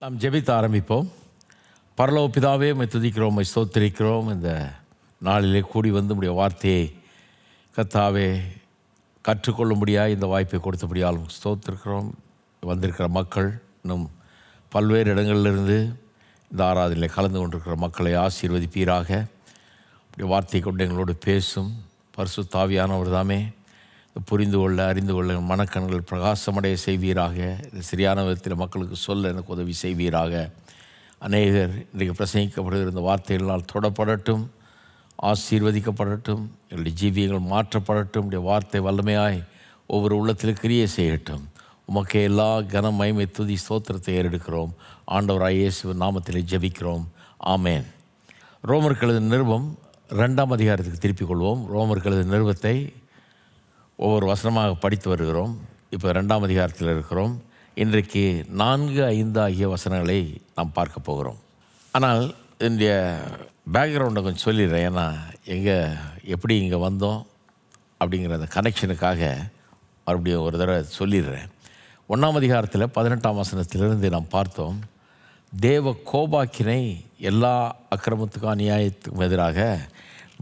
நாம் ஜெபித்து ஆரம்பிப்போம். பரலோக பிதாவே, உம்மை துதிக்கிறோம், உம்மை ஸ்தோத்திரிக்கிறோம். இந்த நாளிலே கூடி வந்து உம்முடைய வார்த்தையை கர்த்தாவே கற்றுக்கொள்ளும்படியாக இந்த வாய்ப்பை கொடுத்தபடியால் ஸ்தோத்திரிக்கிறோம். வந்திருக்கிற மக்கள் இன்னும் பல்வேறு இடங்களிலிருந்து இந்த ஆராதனையில் கலந்து கொண்டிருக்கிற மக்களை ஆசீர்வதிப்பீராக. இப்படி வார்த்தை கொண்டு எங்களோடு பேசும் பரிசுத்த ஆவியானவர் தாமே புரிந்து கொள்ள, அறிந்து கொள்ள மனக்கண்கள் பிரகாசமடைய செய்வீராக. இது சரியான விதத்தில் மக்களுக்கு சொல்ல எனக்கு உதவி செய்வீராக. அநேகர் இன்றைக்கு பிரசங்கிக்கப்படுகிற இந்த வார்த்தைகளால் தொடப்படட்டும், ஆசீர்வதிக்கப்படட்டும், எங்களுடைய ஜீவியங்கள் மாற்றப்படட்டும். உடைய வார்த்தை வல்லமையாய் ஒவ்வொரு உள்ளத்தில் கிரியை செய்யட்டும். உமக்கே எல்லா கனம், மகிமை, துதி, ஸ்தோத்திரத்தை ஏறெடுக்கிறோம். ஆண்டவராய் இயேசுவின் நாமத்தில் ஜெபிக்கிறோம். ஆமேன். ரோமருக்கு எழுதின நிருபம் 2ஆம் அதிகாரத்துக்கு திருப்பிக் கொள்வோம். ரோமருக்கு எழுதின நிருபத்தை ஒவ்வொரு வசனமாக படித்து வருகிறோம். இப்போ 2ஆம் அதிகாரத்தில் இருக்கிறோம். இன்றைக்கு 4, 5 ஆகிய வசனங்களை நாம் பார்க்க போகிறோம். ஆனால் என்னுடைய பேக்ரவுண்டை கொஞ்சம் சொல்லிடுறேன். ஏன்னா எப்படி இங்கே வந்தோம் அப்படிங்கிற அந்த கனெக்ஷனுக்காக மறுபடியும் ஒரு தடவை சொல்லிடுறேன். 1ஆம் அதிகாரத்தில் 18ஆம் வசனத்திலிருந்து நாம் பார்த்தோம். தேவ கோபாக்கினை எல்லா அக்கிரமத்துக்கும் அநியாயத்துக்கும் எதிராக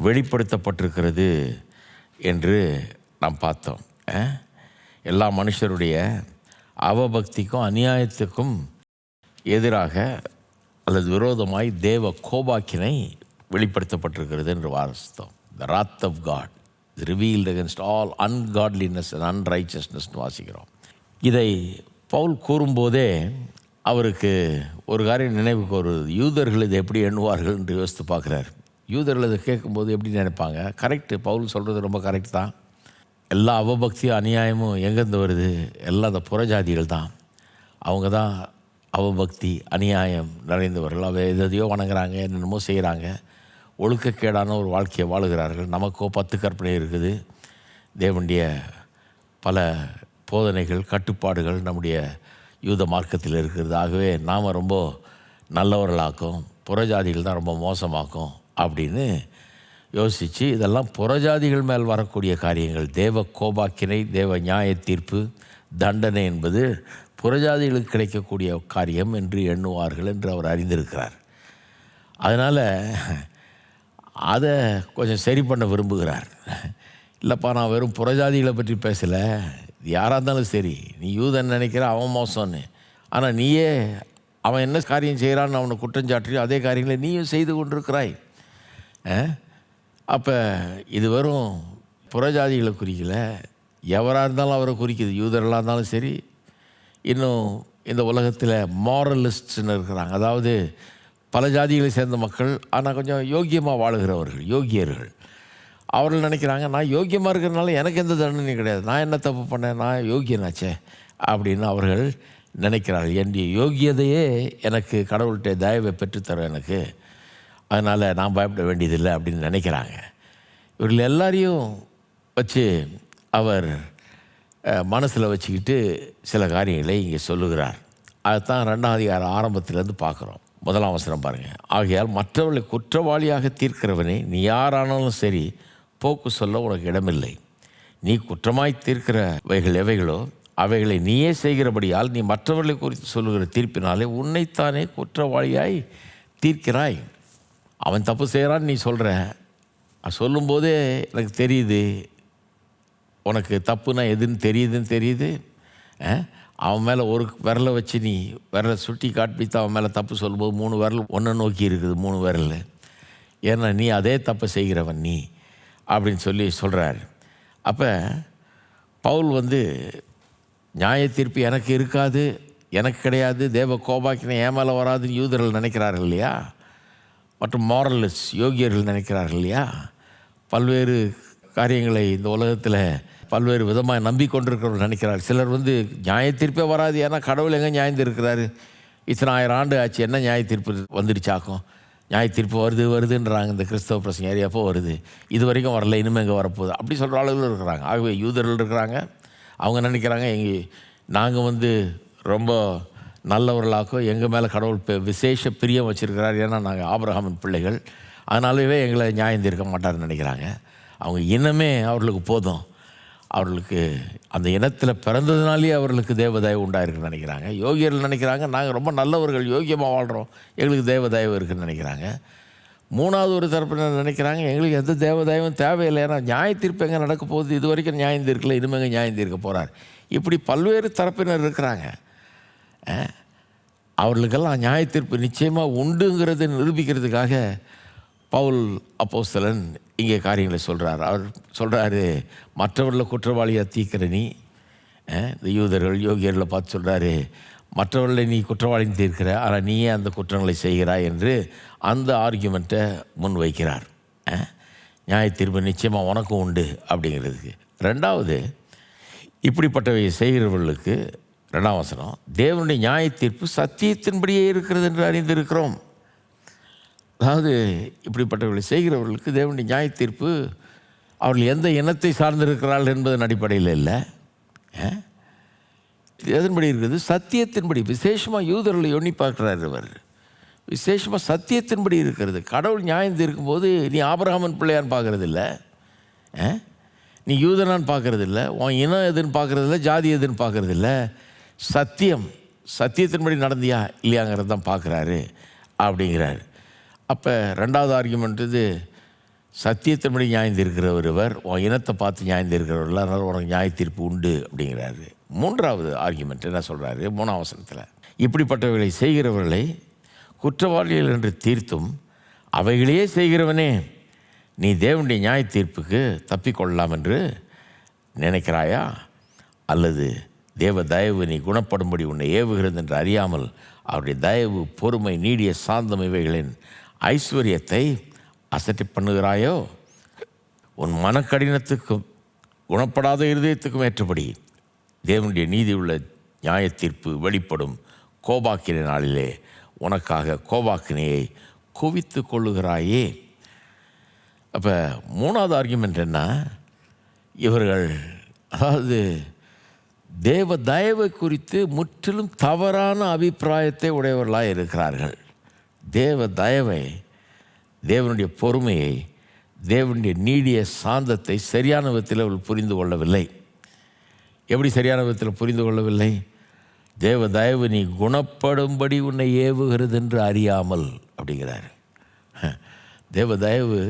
வெளிப்படுத்தப்பட்டிருக்கிறது என்று நாம் பார்த்தோம். எல்லா மனுஷருடைய அவபக்திக்கும் அநியாயத்துக்கும் எதிராக அல்லது விரோதமாய் தேவ கோபாக்கினை வெளிப்படுத்தப்பட்டிருக்கிறது என்று வாசித்தோம். த wrath of God is revealed against all ungodliness and unrighteousness வாசிக்கிறோம். இதை பவுல் கூறும்போதே அவருக்கு ஒரு காரியம் நினைவுக்கு ஒரு யூதர்கள் இதை எப்படி எண்ணுவார்கள் என்று யோசித்து பார்க்குறார். யூதர்கள் இதை கேட்கும்போது எப்படி நினைப்பாங்க? கரெக்டு, பவுல் சொல்கிறது ரொம்ப கரெக்ட் தான். எல்லா அவபக்தியும் அநியாயமும் எங்கேருந்து வருது? எல்லாம் அந்த புறஜாதிகள் தான். அவங்க தான் அவபக்தி அநியாயம் நிறைந்தவர்கள். எதையோ வணங்குறாங்க, என்னென்னமோ செய்கிறாங்க, ஒழுக்கக்கேடான ஒரு வாழ்க்கையை வாழுகிறார்கள். நமக்கோ 10 கற்பனை இருக்குது. தேவனுடைய பல போதனைகள், கட்டுப்பாடுகள் நம்முடைய யூத மார்க்கத்தில் இருக்கிறது. ஆகவே நாம் ரொம்ப நல்லவர்களாக்கும், புறஜாதிகள் தான் ரொம்ப மோசமாக்கும் அப்படின்னு யோசித்து இதெல்லாம் புறஜாதிகள் மேல் வரக்கூடிய காரியங்கள். தேவ கோபாக்கினை, தேவ நியாய தீர்ப்பு, தண்டனை என்பது புறஜாதிகளுக்கு கிடைக்கக்கூடிய காரியம் என்று எண்ணுவார்கள் என்று அவர் அறிந்திருக்கிறார். அதனால் அதை கொஞ்சம் சரி பண்ண விரும்புகிறார். இல்லைப்பா, நான் வெறும் புறஜாதிகளை பற்றி பேசலை, யாராக இருந்தாலும் சரி, நீ யூதன் நினைக்கிற அவன் மோசம்னு, ஆனால் நீயே அவன் என்ன காரியம் செய்கிறான்னு அவனை குற்றஞ்சாற்றி அதே காரியங்களை நீயும் செய்து கொண்டிருக்கிறாய். அப்போ இது வெறும் புறஜாதிகளை குறிக்கல, எவராக இருந்தாலும் அவரை குறிக்குது. யூதர்களாக இருந்தாலும் சரி, இன்னும் இந்த உலகத்தில் மாரலிஸ்ட்ஸ்ன்னு இருக்கிறாங்க. அதாவது பல ஜாதிகளை சேர்ந்த மக்கள், ஆனால் கொஞ்சம் யோக்கியமாக வாழுகிறவர்கள், யோக்கியர்கள். அவர்கள் நினைக்கிறாங்க, நான் யோக்கியமாக இருக்கிறதுனால எனக்கு எந்த தண்டனையும் கிடையாது, நான் என்ன தப்பு பண்ணேன், நான் யோக்கியனாச்சே அப்படின்னு அவர்கள் நினைக்கிறார்கள். என்னுடைய யோக்கியதையே எனக்கு கடவுள்கிட்ட தயவை பெற்றுத்தரும் எனக்கு, அதனால் நான் பயப்பட வேண்டியதில்லை அப்படின்னு நினைக்கிறாங்க. இவர்கள் எல்லாரையும் வச்சு அவர் மனசில் வச்சுக்கிட்டு சில காரியங்களை இங்கே சொல்லுகிறார். அதுதான் 2ஆம் அதிகாரம் ஆரம்பத்திலேருந்து பார்க்குறோம். 1ஆம் வசனம் பாருங்கள். ஆகையால் மற்றவர்களை குற்றவாளியாக தீர்க்கிறவனே, நீ யாரானாலும் சரி, போக்கு சொல்ல உனக்கு இடமில்லை. நீ குற்றமாய் தீர்க்கிறவைகள் எவைகளோ அவைகளை நீயே செய்கிறபடியால் நீ மற்றவர்களை குறித்து சொல்லுகிற தீர்ப்பினாலே உன்னைத்தானே குற்றவாளியாய் தீர்க்கிறாய். அவன் தப்பு செய்கிறான்னு நீ சொல்கிற, சொல்லும்போதே எனக்கு தெரியுது உனக்கு தப்புனா எதுன்னு தெரியுது. அவன் மேலே ஒரு விரலை வச்சு நீ விரலை சுட்டி காட்டித்து அவன் மேலே தப்பு சொல்லும்போது 3 விரல் ஒன்றை நோக்கி இருக்குது, 3 விரல். ஏன்னா நீ அதே தப்பை செய்கிறவன் நீ அப்படின்னு சொல்லி சொல்கிறார். அப்போ பவுல் நியாய தீர்ப்பு எனக்கு இருக்காது, எனக்கு கிடையாது, தேவ கோபாக்கினை என் மேலே வராதுன்னு யூதர்கள் நினைக்கிறார்கள் இல்லையா, மற்றும் மாரலிஸ்ட் யோகியர்கள் நினைக்கிறார்கள் இல்லையா. பல்வேறு காரியங்களை இந்த உலகத்தில் பல்வேறு விதமாக நம்பிக்கொண்டிருக்கிறவர்கள் நினைக்கிறார்கள். சிலர் நியாய தீர்ப்பே வராது, ஏன்னா கடவுள் எங்கே நியாயம் இருக்கிறாரு, இத்தனை 1000 ஆண்டு ஆச்சு, என்ன நியாய தீர்ப்பு வந்துடுச்சாக்கும், நியாய தீர்ப்பு வருதுன்றாங்க. இந்த கிறிஸ்தவ பிரசங்க எப்போ வருது, இது வரைக்கும் வரல, இனிமேல் எங்கே வரப்போகுது அப்படி சொல்கிற ஆளுகளும் இருக்கிறாங்க. ஆகவே யூதர்கள் இருக்கிறாங்க, அவங்க நினைக்கிறாங்க நாங்கள் ரொம்ப நல்லவர்களாக்கும், எங்கள் மேலே கடவுள் விசேஷ பிரியம் வச்சுருக்கிறார், ஏன்னா நாங்கள் ஆபிரகாமின் பிள்ளைகள், அதனாலவே எங்களை நியாயம் தீர்க்க மாட்டார்னு நினைக்கிறாங்க. அவங்க இன்னமே அவர்களுக்கு போதும், அவர்களுக்கு அந்த இனத்தில் பிறந்ததுனாலே அவர்களுக்கு தேவதயவு உண்டாயிருக்குன்னு நினைக்கிறாங்க. யோகியர்கள் நினைக்கிறாங்க நாங்கள் ரொம்ப நல்லவர்கள், யோகியமாக வாழ்கிறோம், எங்களுக்கு தேவதயவு இருக்குதுன்னு நினைக்கிறாங்க. மூணாவது ஒரு தரப்பினர் நினைக்கிறாங்க எங்களுக்கு எந்த தேவதயவும் தேவையில்லை, ஏன்னா நியாய தீர்ப்பு எங்கே நடக்க போகுது, இது வரைக்கும் நியாயம் தீர்க்கல, இனிமேங்க நியாயம் தீர்க்க போகிறார். இப்படி பல்வேறு தரப்பினர் இருக்கிறாங்க. அவர்களுக்கெல்லாம் நியாய தீர்ப்பு நிச்சயமாக உண்டுங்கிறத நிரூபிக்கிறதுக்காக பவுல் அப்போஸ்தலன் இங்கே காரியங்களை சொல்கிறார். அவர் சொல்கிறாரு, மற்றவர்களை குற்றவாளியாக தீர்க்கிற நீ, இந்த யூதர்கள் யோகியர்களை பார்த்து சொல்கிறாரு, மற்றவர்களை நீ குற்றவாளின்னு தீர்க்கிற, ஆனால் நீயே அந்த குற்றங்களை செய்கிறாய் என்று அந்த ஆர்கியூமெண்ட்டை முன் வைக்கிறார். நியாய தீர்ப்பு நிச்சயமாக உனக்கும் உண்டு அப்படிங்கிறதுக்கு. ரெண்டாவது, இப்படிப்பட்டவை செய்கிறவர்களுக்கு 2ஆம் வசனம், தேவனுடைய நியாய தீர்ப்பு சத்தியத்தின்படியே இருக்கிறது என்று அறிந்திருக்கிறோம். அதாவது இப்படிப்பட்டவர்களை செய்கிறவர்களுக்கு தேவனுடைய நியாய தீர்ப்பு அவர்கள் எந்த இனத்தை சார்ந்திருக்கிறார்கள் என்பதன் அடிப்படையில் இல்லை, எதன்படி இருக்குது, சத்தியத்தின்படி. விசேஷமாக யூதர்களை எண்ணி பார்க்குறார் அவர், விசேஷமாக சத்தியத்தின்படி இருக்கிறது. கடவுள் நியாயம் தீர்க்கும்போது நீ ஆபிரகாமின் பிள்ளையான்னு பார்க்குறது இல்லை, நீ யூதனான்னு பார்க்குறது இல்லை, உன் இனம் எதுன்னு பார்க்குறது இல்லை, ஜாதி எதுன்னு பார்க்குறது இல்லை, சத்தியத்தின்படி நடந்தியா இல்லையாங்கிறது தான் பார்க்குறாரு அப்படிங்கிறாரு. அப்போ ரெண்டாவது ஆர்கியூமெண்ட் இது, சத்தியத்தின்படி நியாயம் தீர்க்கிறவர் இவர், உன் இனத்தை பார்த்து நியாயம் தீர்க்கிறவர்கள், அதனால் உனக்கு நியாய தீர்ப்பு உண்டு அப்படிங்கிறாரு. மூன்றாவது ஆர்கியூமெண்ட் என்ன சொல்கிறாரு 3ஆம் வசனத்தில், இப்படிப்பட்டவர்களை செய்கிறவர்களை குற்றவாளிகள் என்று தீர்த்தும் அவைகளையே செய்கிறவனே நீ தேவனுடைய நியாய தீர்ப்புக்கு தப்பிக்கொள்ளலாம் என்று நினைக்கிறாயா? அல்லது தேவ தயவு நீ குணப்படும்படி உன்னை ஏவுகிறது என்று அறியாமல் அவருடைய தயவு, பொறுமை, நீடிய சாந்தம் இவைகளின் ஐஸ்வர்யத்தை அசட்டை பண்ணுகிறாயோ? உன் மனக்கடினத்துக்கும் குணப்படாத இருதயத்துக்கும் ஏற்றபடி தேவனுடைய நீதி உள்ள நியாய தீர்ப்பு வெளிப்படும் கோபாக்கின நாளிலே உனக்காக கோபாக்கினையை குவித்து கொள்ளுகிறாயே. அப்போ 3வது ஆர்கியூமெண்ட் என்ன, இவர்கள் அதாவது தேவ தயவை குறித்து முற்றிலும் தவறான அபிப்பிராயத்தை உடையவர்களாக இருக்கிறார்கள். தேவ தயவை, தேவனுடைய பொறுமையை, தேவனுடைய நீடிய சாந்தத்தை சரியான விதத்தில் அவர்கள் புரிந்து கொள்ளவில்லை. எப்படி சரியான விதத்தில் புரிந்து கொள்ளவில்லை? தேவ தயவு நீ குணப்படும்படி உன்னை ஏவுகிறது என்று அறியாமல் அப்படிங்கிறார். தேவ தயவு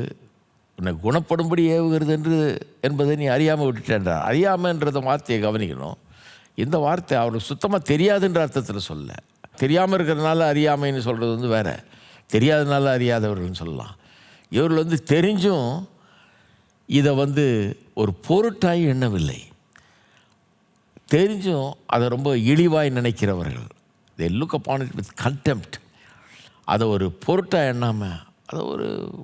உன்னை குணப்படும்படி ஏவுகிறது என்பதை நீ அறியாமல் விட்டுட்டேன்றார். அறியாமன்றத வார்த்தையை கவனிக்கணும். இந்த வார்த்தை அவருக்கு சுத்தமாக தெரியாதுன்ற அர்த்தத்தில் சொல்ல, தெரியாமல் இருக்கிறதுனால அறியாமைன்னு சொல்கிறது வேறு, தெரியாதனால அறியாதவர்கள்னு சொல்லலாம். இவர்கள் தெரிஞ்சும் இதை ஒரு பொருட்டாய் எண்ணவில்லை, தெரிஞ்சும் அதை ரொம்ப இழிவாய் நினைக்கிறவர்கள். they look upon it with contempt. அதை ஒரு பொருட்டாக எண்ணாமல் அதை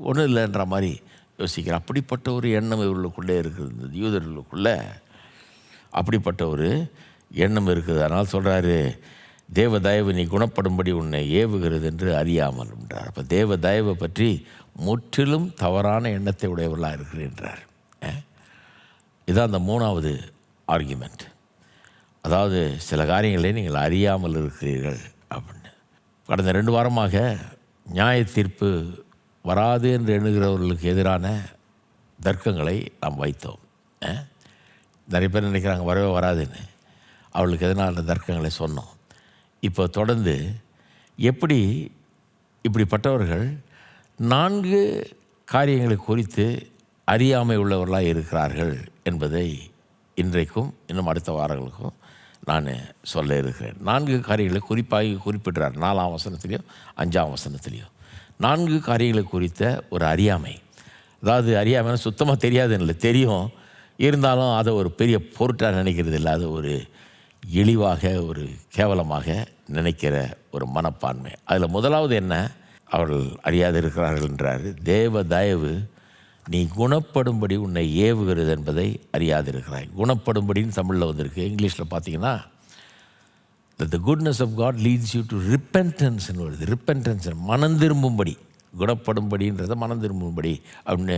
ஒன்றும் இல்லைன்ற மாதிரி யோசிக்கிற அப்படிப்பட்ட ஒரு எண்ணம் இவர்களுக்குள்ளே இருக்குது. யூதர்களுக்குள்ளே அப்படிப்பட்ட ஒரு எண்ணம் இருக்குது. அதனால் சொல்கிறாரு, தேவ தயவு நீ குணப்படும்படி உன்னை ஏவுகிறது என்று அறியாமல் என்றார். அப்போ தேவ தயவை பற்றி முற்றிலும் தவறான எண்ணத்தை உடையவர்களாக இருக்கிறார். இதுதான் அந்த 3வது ஆர்கியூமெண்ட். அதாவது சில காரியங்களை நீங்கள் அறியாமல் இருக்கிறீர்கள் அப்படின்னு. கடந்த 2 வாரமாக நியாய தீர்ப்பு வராது என்று எண்ணுகிறவர்களுக்கு எதிரான தர்க்கங்களை நாம் வைத்தோம். நிறைய பேர் நினைக்கிறாங்க வரவே வராதுன்னு, அவளுக்கு எதனால தர்க்கங்களை சொன்னோம். இப்போ தொடர்ந்து எப்படி இப்படிப்பட்டவர்கள் 4 காரியங்களை குறித்து அறியாமை உள்ளவர்களாக இருக்கிறார்கள் என்பதை இன்றைக்கும் இன்னும் அடுத்த வாரங்களுக்கும் நான் சொல்ல இருக்கிறேன். 4 காரியங்களை குறிப்பாக குறிப்பிடுறார் 4ஆம் வசனத்திலையும் 5ஆம் வசனத்திலையும். 4 காரியங்களை குறித்த ஒரு அறியாமை. அதாவது அறியாமைன்னா சுத்தமாக தெரியாதுன்னு இல்லை, தெரியும், இருந்தாலும் அதை ஒரு பெரிய பொருட்டாக நினைக்கிறது இல்லை, அது ஒரு இழிவாக ஒரு கேவலமாக நினைக்கிற ஒரு மனப்பான்மை. அதில் முதலாவது என்ன, அவர்கள் அறியாது இருக்கிறார்கள் என்றார். தேவ தயவு நீ குணப்படும்படி உன்னை ஏவுகிறது என்பதை அறியாது இருக்கிறாய். குணப்படும்படின்னு தமிழில் வந்திருக்கு. இங்கிலீஷில் பார்த்தீங்கன்னா the goodness of God leads you to repentance ன்னு வருது. ரிப்பென்டன்ஸ் மனம் திரும்பும்படி, குணப்படும்படின்றத மனம் திரும்பும்படி அப்படின்னு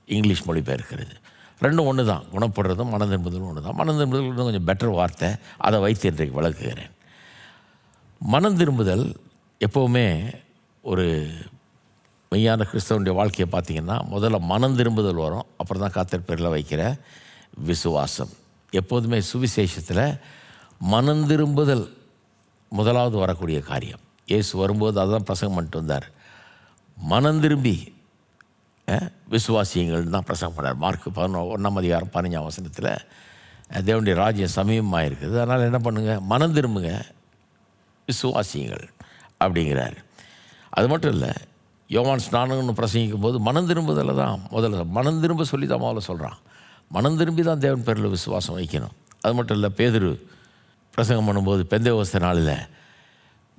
இங்கிலீஷ் மொழிபெயர்க்கிறது. ரெண்டும் ஒன்று தான், குணப்படுறதும் மனம் திரும்புதலும் ஒன்று தான். மனம் திரும்புதல் இன்னும் கொஞ்சம் பெட்டர் வார்த்தை, அதை வைத்து இன்றைக்கு விளக்குகிறேன். மனம் திரும்புதல் எப்போவுமே ஒரு மெய்யான கிறிஸ்தவனுடைய வாழ்க்கையை பார்த்திங்கன்னா முதல்ல மனம் திரும்புதல் வரும், அப்புறம் தான் கர்த்தர் பேரில் வைக்கிற விசுவாசம். எப்போதுமே சுவிசேஷத்தில் மனந்திரும்புதல் முதலாவது வரக்கூடிய காரியம். இயேசு வரும்போது அதுதான் பிரசங்கம் பண்ணிட்டு வந்தார். மனந்திரும்பி விசுவாசியங்கள் தான் பிரசங்கம் பண்ணார். மார்க் 11:15 தேவனுடைய ராஜ்யம் சமீபமாக இருக்குது, அதனால் என்ன பண்ணுங்கள், மனம் திரும்புங்க, விசுவாசியங்கள் அப்படிங்கிறார். அது மட்டும் இல்லை, யோவான் ஸ்நானம்னு பிரசங்கிக்கும் போது மனம் திரும்புதலை தான் முதல்ல மனம் திரும்ப சொல்லி தான் முதல்ல சொல்கிறான். மனம் திரும்பி தான் தேவன் பேரில் விசுவாசம் வைக்கணும். அது மட்டும் இல்லை, பேதுரு பிரசங்கம் பண்ணும்போது பெந்தேகோஸ்தே நாளில்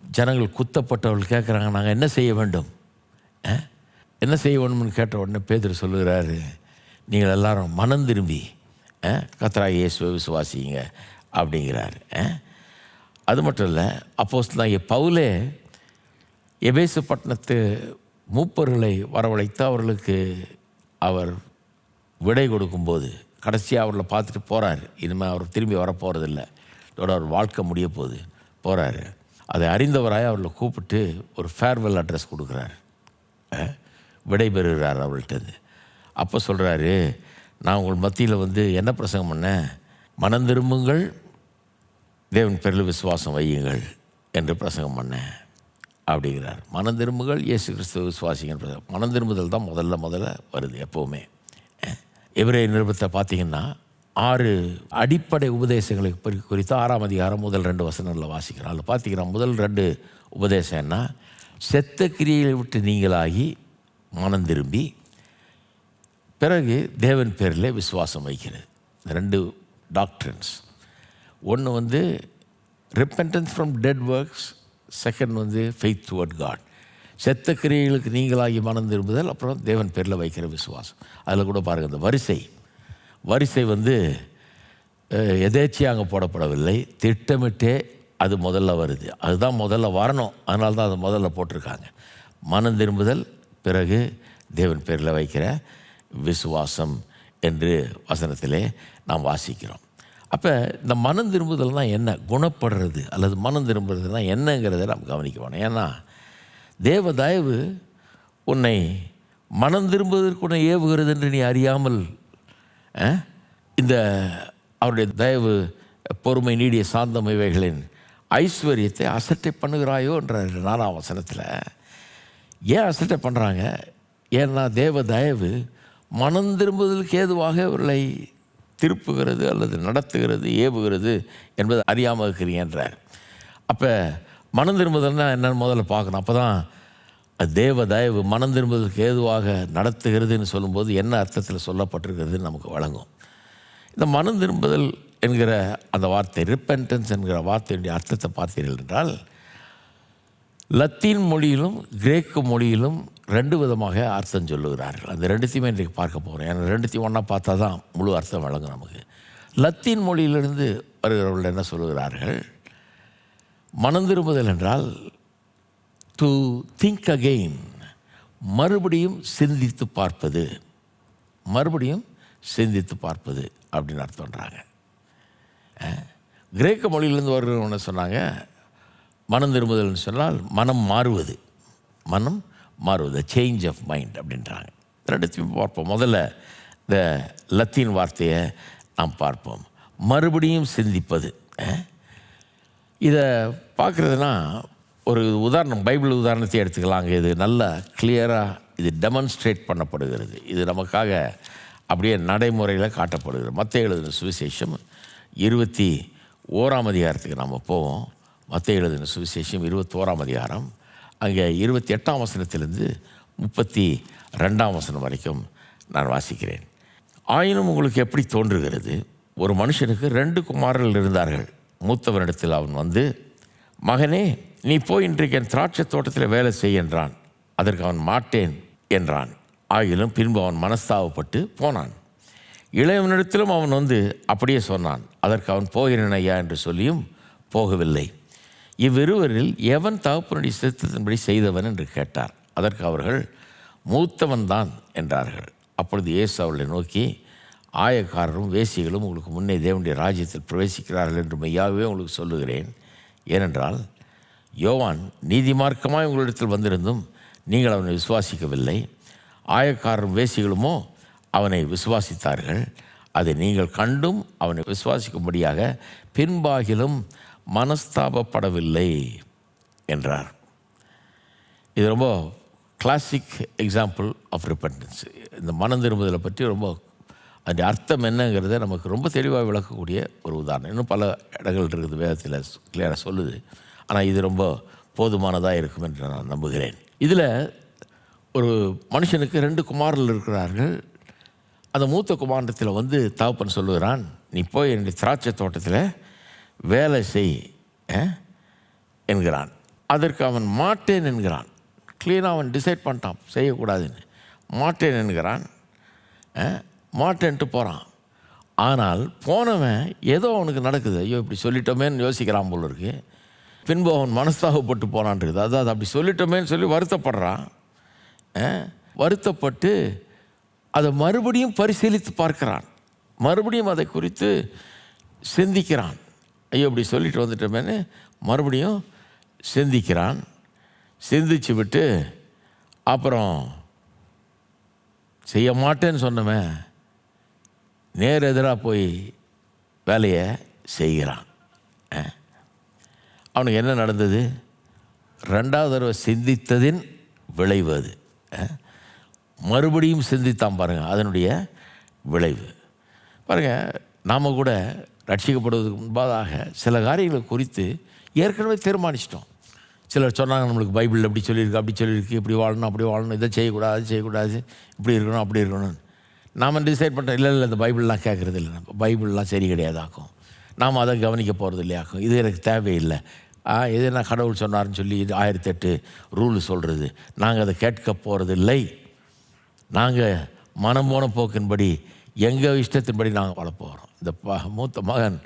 ஜனங்கள் குத்தப்பட்டவர்கள் கேட்குறாங்க, நாங்கள் என்ன செய்ய வேண்டும், என்ன செய்ய வேண்டும்னு கேட்ட உடனே பேதுரு சொல்லுகிறாரு, நீங்கள் எல்லாரும் மனம் திரும்பி கர்த்தராகிய இயேசுவை விசுவாசிங்க அப்படிங்கிறார். அது மட்டும் இல்லை, அப்போஸ்தலனாகிய பவுலே எபேசு பட்டணத்து மூப்பர்களை வரவழைத்து அவர்களுக்கு அவர் விடை கொடுக்கும்போது கடைசியாக அவர்களை பார்த்துட்டு போகிறார். இனிமேல் அவர் திரும்பி வரப்போகிறதில்ல, இதோட அவர் வாழ்க்கை முடிய போகுது, போகிறாரு. அதை அறிந்தவராய் அவர்களை கூப்பிட்டு ஒரு ஃபேர்வெல் அட்ரஸ் கொடுக்குறார், விடை பெறுகிறார் அவர்கள்ட்டேருந்து. அப்போ சொல்கிறாரு, நான் உங்கள் மத்தியில் என்ன பிரசங்கம் பண்ணேன், மனம் திரும்புங்கள், தேவன் பேரில் விசுவாசம் வையுங்கள் என்று பிரசங்கம் பண்ணேன் அப்படிங்கிறார். மனம் திரும்புகள், இயேசு கிறிஸ்துவ விசுவாசிங்க. மனம் திரும்புதல் தான் முதல்ல வருது எப்போவுமே. எபிரேயர் நிருபத்தை பார்த்தீங்கன்னா 6 அடிப்படை உபதேசங்களை குறித்து 6ஆம் அதிகாரம் முதல் 2 வசனங்களில் வாசிக்கிறோம். அதில் பார்த்தீங்கன்னா முதல் 2 உபதேசம் என்ன, செத்த கிரியைகளை விட்டு நீங்களாகி மனம் திரும்பி பிறகு தேவன் பேரில் விசுவாசம் வைக்கிறது. இந்த 2 டாக்ட்ரின்ஸ். ஒன்று repentance from dead works, second faith toward God. செத்த கிரியைகளுக்கு நீங்களாகி மனம் திரும்புதல், அப்புறம் தேவன் பேரில் வைக்கிற விசுவாசம். அதில் கூட பாருங்கள், இந்த வரிசை எதேச்சியாக அங்கே போடப்படவில்லை, திட்டமிட்டே அது முதல்ல வருது. அதுதான் முதல்ல வரணும், அதனால தான் அது முதல்ல போட்டிருக்காங்க. மனம் திரும்புதல், பிறகு தேவன் பேரில் வைக்கிற விசுவாசம் என்று வசனத்திலே நாம் வாசிக்கிறோம். அப்போ இந்த மனம் திரும்புதல் தான் என்ன, குணப்படுறது அல்லது மனம் திரும்புறதுனா என்னங்கிறத நாம் கவனிக்க வேணும். ஏன்னா தேவ தயவு உன்னை மனம் திரும்புவதற்கு உன்னை ஏவுகிறது என்று நீ அறியாமல் இந்த அவருடைய தயவு, பொறுமை, நீடிய சாந்தம் இவைகளின் ஐஸ்வர்யத்தை அசட்டை பண்ணுகிறாயோ என்ற 4ஆம் வசனத்தில். ஏன் அசட்டை பண்ணுறாங்க? ஏன்னா தேவ தயவு மனம் திரும்புவதற்கு ஏதுவாக அவர்களை திருப்புகிறது அல்லது நடத்துகிறது, ஏவுகிறது என்பது அறியாமல் இருக்கிறீங்கன்றார். அப்போ மனம் திரும்புதல்னா என்னென்னு முதல்ல பார்க்கணும். அப்போ தான் தேவ தயவு மனம் திரும்புவதற்கு ஏதுவாக நடத்துகிறதுன்னு சொல்லும்போது என்ன அர்த்தத்தில் சொல்லப்பட்டிருக்கிறதுன்னு நமக்கு வழங்கும். இந்த மனம் திரும்புதல் என்கிற அந்த வார்த்தை, ரிப்பென்டன்ஸ் என்கிற வார்த்தையுடைய அர்த்தத்தை பார்த்தீர்கள் என்றால், லத்தீன் மொழியிலும் கிரேக்க மொழியிலும் 2 விதமாக அர்த்தம் சொல்லுகிறார்கள். அந்த 2த்தையுமே இன்றைக்கு பார்க்க போகிறோம். ஏன்னா 2த்தையும் ஒன்றா பார்த்தா தான் முழு அர்த்தம் வழங்கும் நமக்கு. லத்தீன் மொழியிலிருந்து வருகிறவர்கள் என்ன சொல்லுகிறார்கள், மனம் திரும்புதல் என்றால் டு திங்க் அகெயின், மறுபடியும் சிந்தித்து பார்ப்பது, மறுபடியும் சிந்தித்து பார்ப்பது அப்படின்னு அர்த்தம்ன்றாங்க. கிரேக்க மொழியிலேருந்து வருகிறவங்க சொன்னாங்க, மனம் திரும்புதல்னு சொன்னால் மனம் மாறுவது, சேஞ்ச் ஆஃப் மைண்ட் அப்படின்றாங்க. 2த்தையும் பார்ப்போம். முதல்ல இந்த லத்தீன் வார்த்தையை நாம் பார்ப்போம், மறுபடியும் சிந்திப்பது. இதை பார்க்குறதுனா ஒரு உதாரணம், பைபிள் உதாரணத்தை எடுத்துக்கலாங்க. இது நல்லா கிளியராக இது டெமான்ஸ்ட்ரேட் பண்ணப்படுகிறது. இது நமக்காக அப்படியே நடைமுறையில் காட்டப்படுகிறது. மத்தேயு எழுதின சுவிசேஷம் 21ஆம் அதிகாரத்துக்கு நாம் போவோம். மத்தேயு எழுதின சுவிசேஷம் 21ஆம் அதிகாரம், அங்கே 28ஆம் வசனத்திலிருந்து 32ஆம் வசனம் வரைக்கும் நான் வாசிக்கிறேன். ஆயினும் உங்களுக்கு எப்படி தோன்றுகிறது, ஒரு மனுஷனுக்கு 2 குமாரர்கள் இருந்தார்கள். மூத்தவனிடத்தில் அவன் மகனே, நீ போய் இன்றைக்கு என் திராட்சை தோட்டத்தில் வேலை செய் என்றான். அதற்கு அவன் மாட்டேன் என்றான். ஆகிலும் பின்பு அவன் மனஸ்தாபப்பட்டு போனான். இளையவனிடத்திலும் அவன் அப்படியே சொன்னான். அதற்கு அவன் போகிறேன் ஐயா என்று சொல்லியும் போகவில்லை. இவ்விருவரில் எவன் தகப்பனுடைய சித்தத்தின்படி செய்தவன் என்று கேட்டார். அதற்கு அவர்கள் மூத்தவன் தான் என்றார்கள். அப்பொழுது இயேசு அவர்களை நோக்கி, ஆயக்காரரும் வேசிகளும் உங்களுக்கு முன்னே தேவனுடைய ராஜ்யத்தில் பிரவேசிக்கிறார்கள் என்று மெய்யாகவே உங்களுக்கு சொல்லுகிறேன். ஏனென்றால் யோவான் நீதிமார்க்கமாய் உங்களிடத்தில் வந்திருந்தும் நீங்கள் அவனை விசுவாசிக்கவில்லை. ஆயக்காரரும் வேசிகளுமோ அவனை விசுவாசித்தார்கள். அதை நீங்கள் கண்டும் அவனை விசுவாசிக்கும்படியாக பின்பாகிலும் மனஸ்தாபப்படவில்லை என்றார். இது ரொம்ப கிளாசிக் எக்ஸாம்பிள் ஆஃப் ரிப்பெண்டன்ஸ். இந்த மனம் திரும்புதலை பற்றி ரொம்ப அந்த அர்த்தம் என்னங்கிறத நமக்கு ரொம்ப தெளிவாக விளக்கக்கூடிய ஒரு உதாரணம். இன்னும் பல இடங்கள் இருக்குது, வேதத்தில் கிளியராக சொல்லுது. ஆனால் இது ரொம்ப போதுமானதாக இருக்கும் என்று நான் நம்புகிறேன். இதில் ஒரு மனுஷனுக்கு 2 குமாரர்கள் இருக்கிறார்கள். அந்த மூத்த குமாரத்தில் வந்து தகப்பன் சொல்லுகிறான், நீ போய் என்னுடைய திராட்சை தோட்டத்தில் வேலை செய் என்கிறான். அதற்கு அவன் மாட்டேன் என்கிறான். க்ளீனாக அவன் டிசைட் பண்ணிட்டான் செய்யக்கூடாதுன்னு. மாட்டேன் என்கிறான், மாட்டேன்ட்டு போகிறான். ஆனால் போனவன் ஏதோ அவனுக்கு நடக்குது, ஐயோ இப்படி சொல்லிட்டோமேன்னு யோசிக்கிறான் போல இருக்கு. பின்பு அவன் மனஸ்தாகப்பட்டு போனான்றது. அதாவது அப்படி சொல்லிட்டோமேன்னு சொல்லி வருத்தப்படுறான். வருத்தப்பட்டு அதை மறுபடியும் பரிசீலித்து பார்க்கிறான். மறுபடியும் அதை குறித்து சிந்திக்கிறான். ஐயோ இப்படி சொல்லிட்டு வந்துட்டோமேன்னு மறுபடியும் சிந்திக்கிறான். சிந்திச்சு விட்டு அப்புறம் செய்ய மாட்டேன்னு சொன்னவன் நேர் எதிராக போய் வேலையை செய்கிறான். அவனுக்கு என்ன நடந்தது? 2வது தடவை சிந்தித்ததின் விளைவு அது. மறுபடியும் சிந்தித்தான் பாருங்கள், அதனுடைய விளைவு பாருங்கள். நாம் கூட ரட்சிக்கப்படுவதற்கு முன்பாக சில காரியங்களை குறித்து ஏற்கனவே தீர்மானிச்சிட்டோம். சிலர் சொன்னாங்க, நம்மளுக்கு பைபிளில் அப்படி சொல்லியிருக்கு, அப்படி சொல்லியிருக்கு, இப்படி வாழணும், அப்படி வாழணும், இதை செய்யக்கூடாது, அது செய்யக்கூடாது, இப்படி இருக்கணும், அப்படி இருக்கணும்னு நாம் டிசைட் பண்ணுறோம். இல்லை இந்த பைபிள்லாம் கேட்குறது இல்லை, நம்ம பைபிள்லாம் சரி கிடையாதாக்கும், நாம் அதை கவனிக்க போகிறது இல்லையாக்கும், இது எனக்கு தேவையில்லை, இது என்ன கடவுள் சொன்னார்னு சொல்லி இது 1008 ரூல் சொல்கிறது, நாங்கள் அதை கேட்க போகிறது இல்லை, நாங்கள் மனம் போன போக்கின்படி எங்கள் இஷ்டத்தின்படி நாங்கள் வாழ போகிறோம். இந்த மூத்த மகன்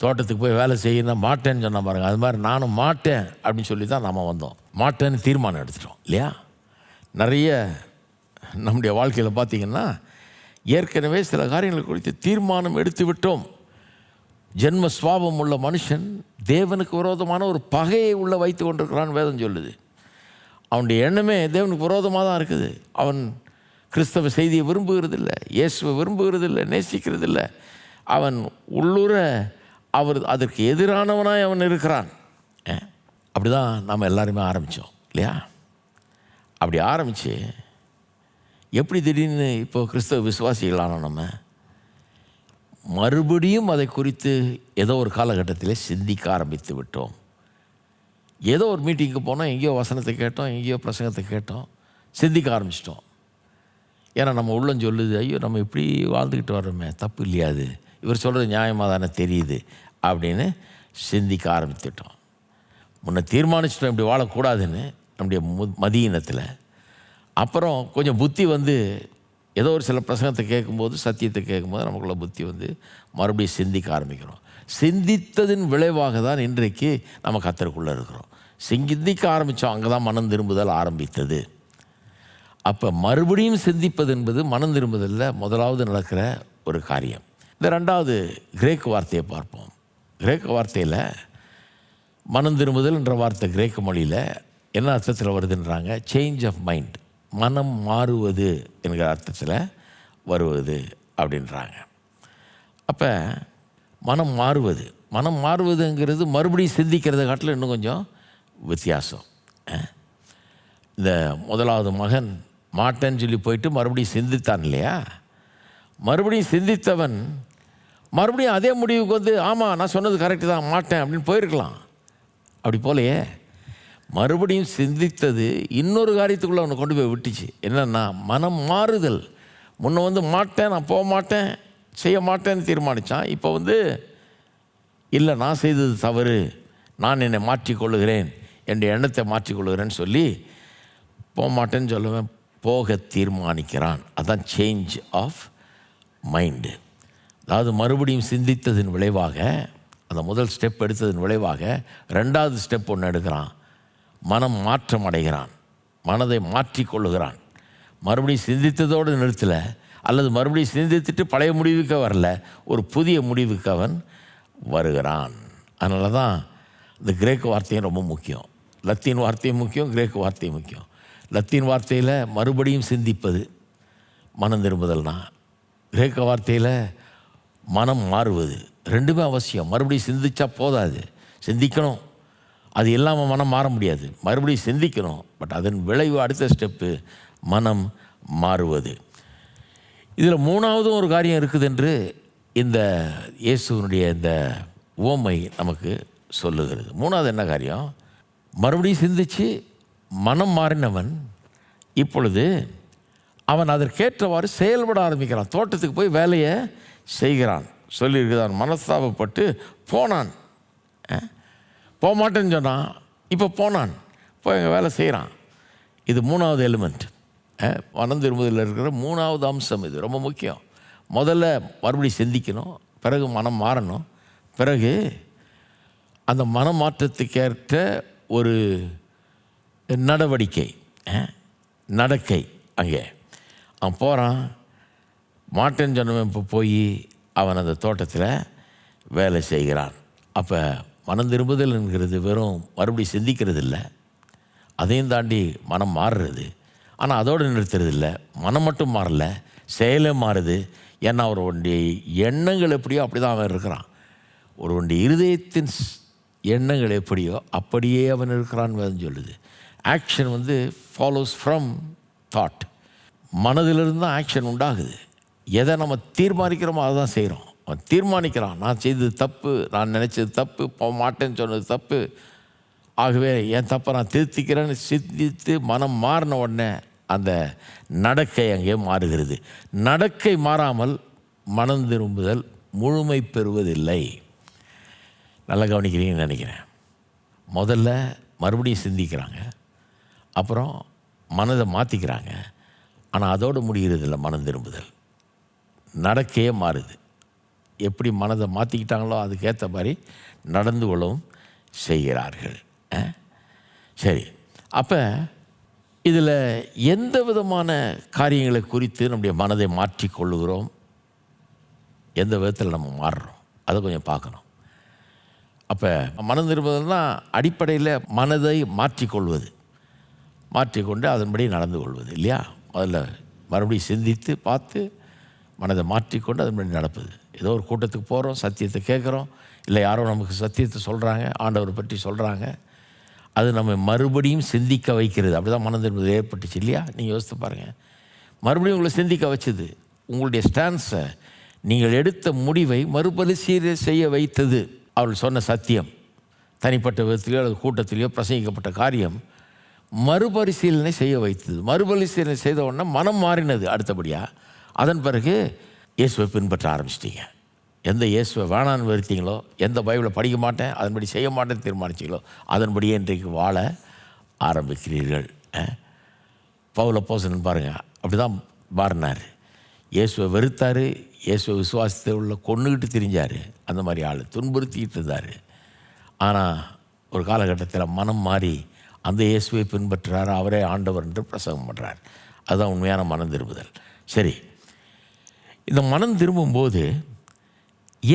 தோட்டத்துக்கு போய் வேலை செய்யணும் மாட்டேன்னு சொன்ன பாருங்கள், அது மாதிரி நானும் மாட்டேன் அப்படின்னு சொல்லி தான் நாம் வந்தோம். மாட்டேன்னு தீர்மானம் எடுத்துட்டோம் இல்லையா? நிறைய நம்முடைய வாழ்க்கையில் பார்த்திங்கன்னா ஏற்கனவே சில காரியங்கள் குறித்து தீர்மானம் எடுத்து விட்டோம். ஜென்ம சுவாபம் உள்ள மனுஷன் தேவனுக்கு விரோதமான ஒரு பகையை உள்ள வைத்து கொண்டிருக்கிறான்னு வேதம் சொல்லுது. அவனுடைய எண்ணமே தேவனுக்கு விரோதமாக தான் இருக்குது. அவன் கிறிஸ்தவ செய்தியை விரும்புகிறதில்லை, இயேசுவை விரும்புகிறதில்லை, நேசிக்கிறதில்லை. அவன் உள்ளூர அதற்கு எதிரானவனாய் அவன் இருக்கிறான். அப்படி தான் நம்ம எல்லாருமே ஆரம்பித்தோம் இல்லையா? அப்படி ஆரம்பித்து எப்படி திடீர்னு இப்போது கிறிஸ்தவ விசுவாசிகளான நம்ம மறுபடியும் அதை குறித்து ஏதோ ஒரு காலகட்டத்தில் சிந்திக்க ஆரம்பித்து விட்டோம். ஏதோ ஒரு மீட்டிங்க்கு போனோம், எங்கேயோ வசனத்தை கேட்டோம், எங்கேயோ பிரசங்கத்தை கேட்டோம், சிந்திக்க ஆரம்பிச்சிட்டோம். ஏன்னா நம்ம உள்ளம் சொல்லுது, ஐயோ நம்ம இப்படி வாழ்ந்துக்கிட்டு வர்றோமே, தப்பு இல்லையா, அது இவர் சொல்கிறது நியாயமாக தானே தெரியுது அப்படின்னு சிந்திக்க ஆரம்பித்துட்டோம். முன்ன தீர்மானிச்சிட்டோம் இப்படி வாழக்கூடாதுன்னு நம்முடைய மதியினத்தில். அப்புறம் கொஞ்சம் புத்தி வந்து ஏதோ ஒரு சில பிரசங்கத்தை கேட்கும்போது, சத்தியத்தை கேட்கும்போது நமக்குள்ள புத்தி வந்து மறுபடியும் சிந்திக்க ஆரம்பிக்கிறோம். சிந்தித்ததின் விளைவாக தான் இன்றைக்கு நம்ம கர்த்தருக்குள்ளே இருக்கிறோம். சிந்திக்க ஆரம்பித்தோம், அங்கே தான் மனம் திரும்புதல் ஆரம்பித்தது. அப்போ மறுபடியும் சிந்திப்பது என்பது மனம் திரும்புதலில் முதலாவது நடக்கிற ஒரு காரியம். இந்த 2வது கிரேக்க வார்த்தையை பார்ப்போம். கிரேக்க வார்த்தையில் மனம் திரும்புதல் என்ற வார்த்தை கிரேக்க மொழியில் என்ன அர்த்தத்தில் வருதுன்றாங்க? சேஞ்ச் ஆஃப் மைண்ட், மனம் மாறுவது என்கிற அர்த்தத்தில் வருவது அப்படின்றாங்க. அப்போ மனம் மாறுவதுங்கிறது மறுபடியும் சிந்திக்கிறத காட்டில் இன்னும் கொஞ்சம் வித்தியாசம். இந்த 1வது மகன் மாட்டேன்னு சொல்லி போயிட்டு மறுபடியும் சிந்தித்தான் இல்லையா? மறுபடியும் சிந்தித்தவன் மறுபடியும் அதே முடிவுக்கு வந்து, ஆமாம் நான் சொன்னது கரெக்டு தான், மாட்டேன் அப்படின்னு போயிருக்கலாம். அப்படி போலையே, மறுபடியும் சிந்தித்தது இன்னொரு காரியத்துக்குள்ளே அவனை கொண்டு போய் விட்டுச்சு. என்னென்னா மனம் மாறுதல். முன்ன வந்து மாட்டேன், நான் போக மாட்டேன், செய்ய மாட்டேன்னு தீர்மானித்தான். இப்போ வந்து இல்லை, நான் செய்தது தவறு, நான் என்னை மாற்றிக்கொள்ளுகிறேன், என்னுடைய எண்ணத்தை மாற்றிக்கொள்ளுகிறேன்னு சொல்லி போக மாட்டேன்னு சொல்லுவேன், போக தீர்மானிக்கிறான். அதுதான் சேஞ்ச் ஆஃப் மைண்டு. அதாவது மறுபடியும் சிந்தித்ததின் விளைவாக, அந்த முதல் ஸ்டெப் எடுத்ததன் விளைவாக 2வது ஸ்டெப் ஒன்று எடுக்கிறான். மனம் மாற்றம் அடைகிறான், மனதை மாற்றிக்கொள்ளுகிறான். மறுபடியும் சிந்தித்ததோடு நிறுத்தலை, அல்லது மறுபடியும் சிந்தித்துட்டு பழைய முடிவுக்கு வரல, ஒரு புதிய முடிவுக்கு அவன் வருகிறான். அதனால தான் இந்த கிரேக்க வார்த்தையும் ரொம்ப முக்கியம். லத்தீன் வார்த்தையும் முக்கியம், கிரேக்க வார்த்தையும் முக்கியம். லத்தீன் வார்த்தையில் மறுபடியும் சிந்திப்பது மனம் திரும்புதல்னா, கிரேக்க வார்த்தையில் மனம் மாறுவது, ரெண்டுமே அவசியம். மறுபடியும் சிந்திச்சா போதாது, சிந்திக்கணும். அது இல்லாமல் மனம் மாற முடியாது. மறுபடியும் சிந்திக்கணும். பட் அதன் விளைவு அடுத்த ஸ்டெப்பு மனம் மாறுவது. இதில் மூணாவதும் ஒரு காரியம் இருக்குது என்று இந்த இயேசுவினுடைய இந்த உவமை நமக்கு சொல்லுகிறது. மூணாவது என்ன காரியம்? மறுபடியும் சிந்தித்து மனம் மாறினவன் இப்பொழுது அவன் அதற்கேற்றவாறு செயல்பட ஆரம்பிக்கிறான். தோட்டத்துக்கு போய் வேலையை செய்கிறான். சொல்லியிருக்கிறான், மனஸ்தாபப்பட்டு போனான். போகமாட்டேன்னு சொன்னான், இப்போ போனான், போய் எங்கள் வேலை செய்கிறான். இது மூணாவது எலிமெண்ட், மனம் திரும்புதலில் இருக்கிற மூணாவது அம்சம். இது ரொம்ப முக்கியம். முதல்ல மறுபடியும் சிந்திக்கணும், பிறகு மனம் மாறணும், பிறகு அந்த மனம் மாற்றத்துக்கேற்ற ஒரு நடவடிக்கை, நடக்கை. அங்கே அவன் போகிறான், மாட்டேன்னு சொன்னவன் இப்போ போய் அவன் அந்த தோட்டத்தில் வேலை செய்கிறான். அப்போ மனம் திரும்புதல் என்கிறது வெறும் மறுபடியும் சிந்திக்கிறது இல்லை, அதையும் தாண்டி மனம் மாறுறது. ஆனால் அதோடு நிறுத்துறது இல்லை. மனம் மட்டும் மாறல, செயலே மாறுது. ஏன்னா அவருடைய எண்ணங்கள் எப்படியோ அப்படி தான் அவன் இருக்கிறான். ஒருவனுடைய இருதயத்தின் எண்ணங்கள் எப்படியோ அப்படியே அவன் இருக்கிறான்னு சொல்லுது. Action follows from thought. மனதிலிருந்து தான் ஆக்ஷன் உண்டாகுது. எதை நம்ம தீர்மானிக்கிறோமோ அதை தான் செய்கிறோம். அவன் தீர்மானிக்கிறான், நான் செய்தது தப்பு, நான் நினச்சது தப்பு, போக மாட்டேன்னு சொன்னது தப்பு, ஆகவே என் தப்பை நான் திருத்திக்கிறேன்னு சிந்தித்து மனம் மாறின உடனே அந்த நடக்கை அங்கே மாறுகிறது. நடக்கை மாறாமல் மனம் திரும்புதல் முழுமை பெறுவதில்லை. நல்லா கவனிக்கிறீங்கன்னு நினைக்கிறேன். முதல்ல மறுபடியும் சிந்திக்கிறாங்க, அப்புறம் மனதை மாற்றிக்கிறாங்க. ஆனால் அதோடு முடிகிறதில்லை. மனம் திரும்புதல் நடக்கையே மாறுது. எப்படி மனதை மாற்றிக்கிட்டாங்களோ அதுக்கேற்ற மாதிரி நடந்து கொள்ளவும் செய்கிறார்கள். சரி, அப்போ இதில் எந்த விதமான காரியங்களை குறித்து நம்முடைய மனதை மாற்றிக்கொள்ளுகிறோம், எந்த விதத்தில் நம்ம மாறுறோம், அதை கொஞ்சம் பார்க்கணும். அப்போ மனம் திரும்புதல்னால் அடிப்படையில் மனதை மாற்றிக்கொள்வது, மாற்றிக்கொண்டு அதன்படி நடந்து கொள்வது இல்லையா? முதல்ல மறுபடியும் சிந்தித்து பார்த்து மனதை மாற்றிக்கொண்டு அதன்படி நடப்பது. ஏதோ ஒரு கூட்டத்துக்கு போகிறோம், சத்தியத்தை கேட்குறோம், இல்லை யாரோ நமக்கு சத்தியத்தை சொல்கிறாங்க, ஆண்டவரை பற்றி சொல்கிறாங்க, அது நம்ம மறுபடியும் சிந்திக்க வைக்கிறது. அப்படி தான் மனம் திரும்புதல் ஏற்பட்டுச்சு இல்லையா? நீங்கள் யோசித்து பாருங்கள். மறுபடியும் உங்களை சிந்திக்க வச்சது, உங்களுடைய ஸ்டான்ஸை, நீங்கள் எடுத்த முடிவை மறுபரிசீலனை செய்ய வைத்தது. அவள் சொன்ன சத்தியம், தனிப்பட்ட விதத்திலையோ அல்லது கூட்டத்திலேயோ பிரசங்கிக்கப்பட்ட காரியம் மறுபரிசீலனை செய்ய வைத்தது. மறுபரிசீலனை செய்த உடனே மனம் மாறினது. அடுத்தபடியாக அதன் பிறகு இயேசுவை பின்பற்ற ஆரம்பிச்சிட்டிங்க. எந்த இயேசுவை வேணான்னு வெறுத்தீங்களோ, எந்த பைபிளை படிக்க மாட்டேன் அதன்படி செய்ய மாட்டேன்னு தீர்மானிச்சிங்களோ, அதன்படியே இன்றைக்கு வாழ ஆரம்பிக்கிறீர்கள். பவுல் அப்போஸ்தலன் பாருங்கள், அப்படி தான் மாறினார். இயேசுவை வெறுத்தார், இயேசுவை விசுவாசத்தை உள்ள கொன்னுக்கிட்டு திரிஞ்சார். அந்த மாதிரி ஆள் துன்புறுத்திக்கிட்டு இருந்தார். ஆனால் ஒரு காலகட்டத்தில் மனம் மாறி அந்த இயேசுவை பின்பற்றுறார், அவரே ஆண்டவர் என்று பிரசங்கம் பண்ணுறார். அதுதான் உண்மையான மனம் திரும்புதல். சரி, இந்த மனம் திரும்பும்போது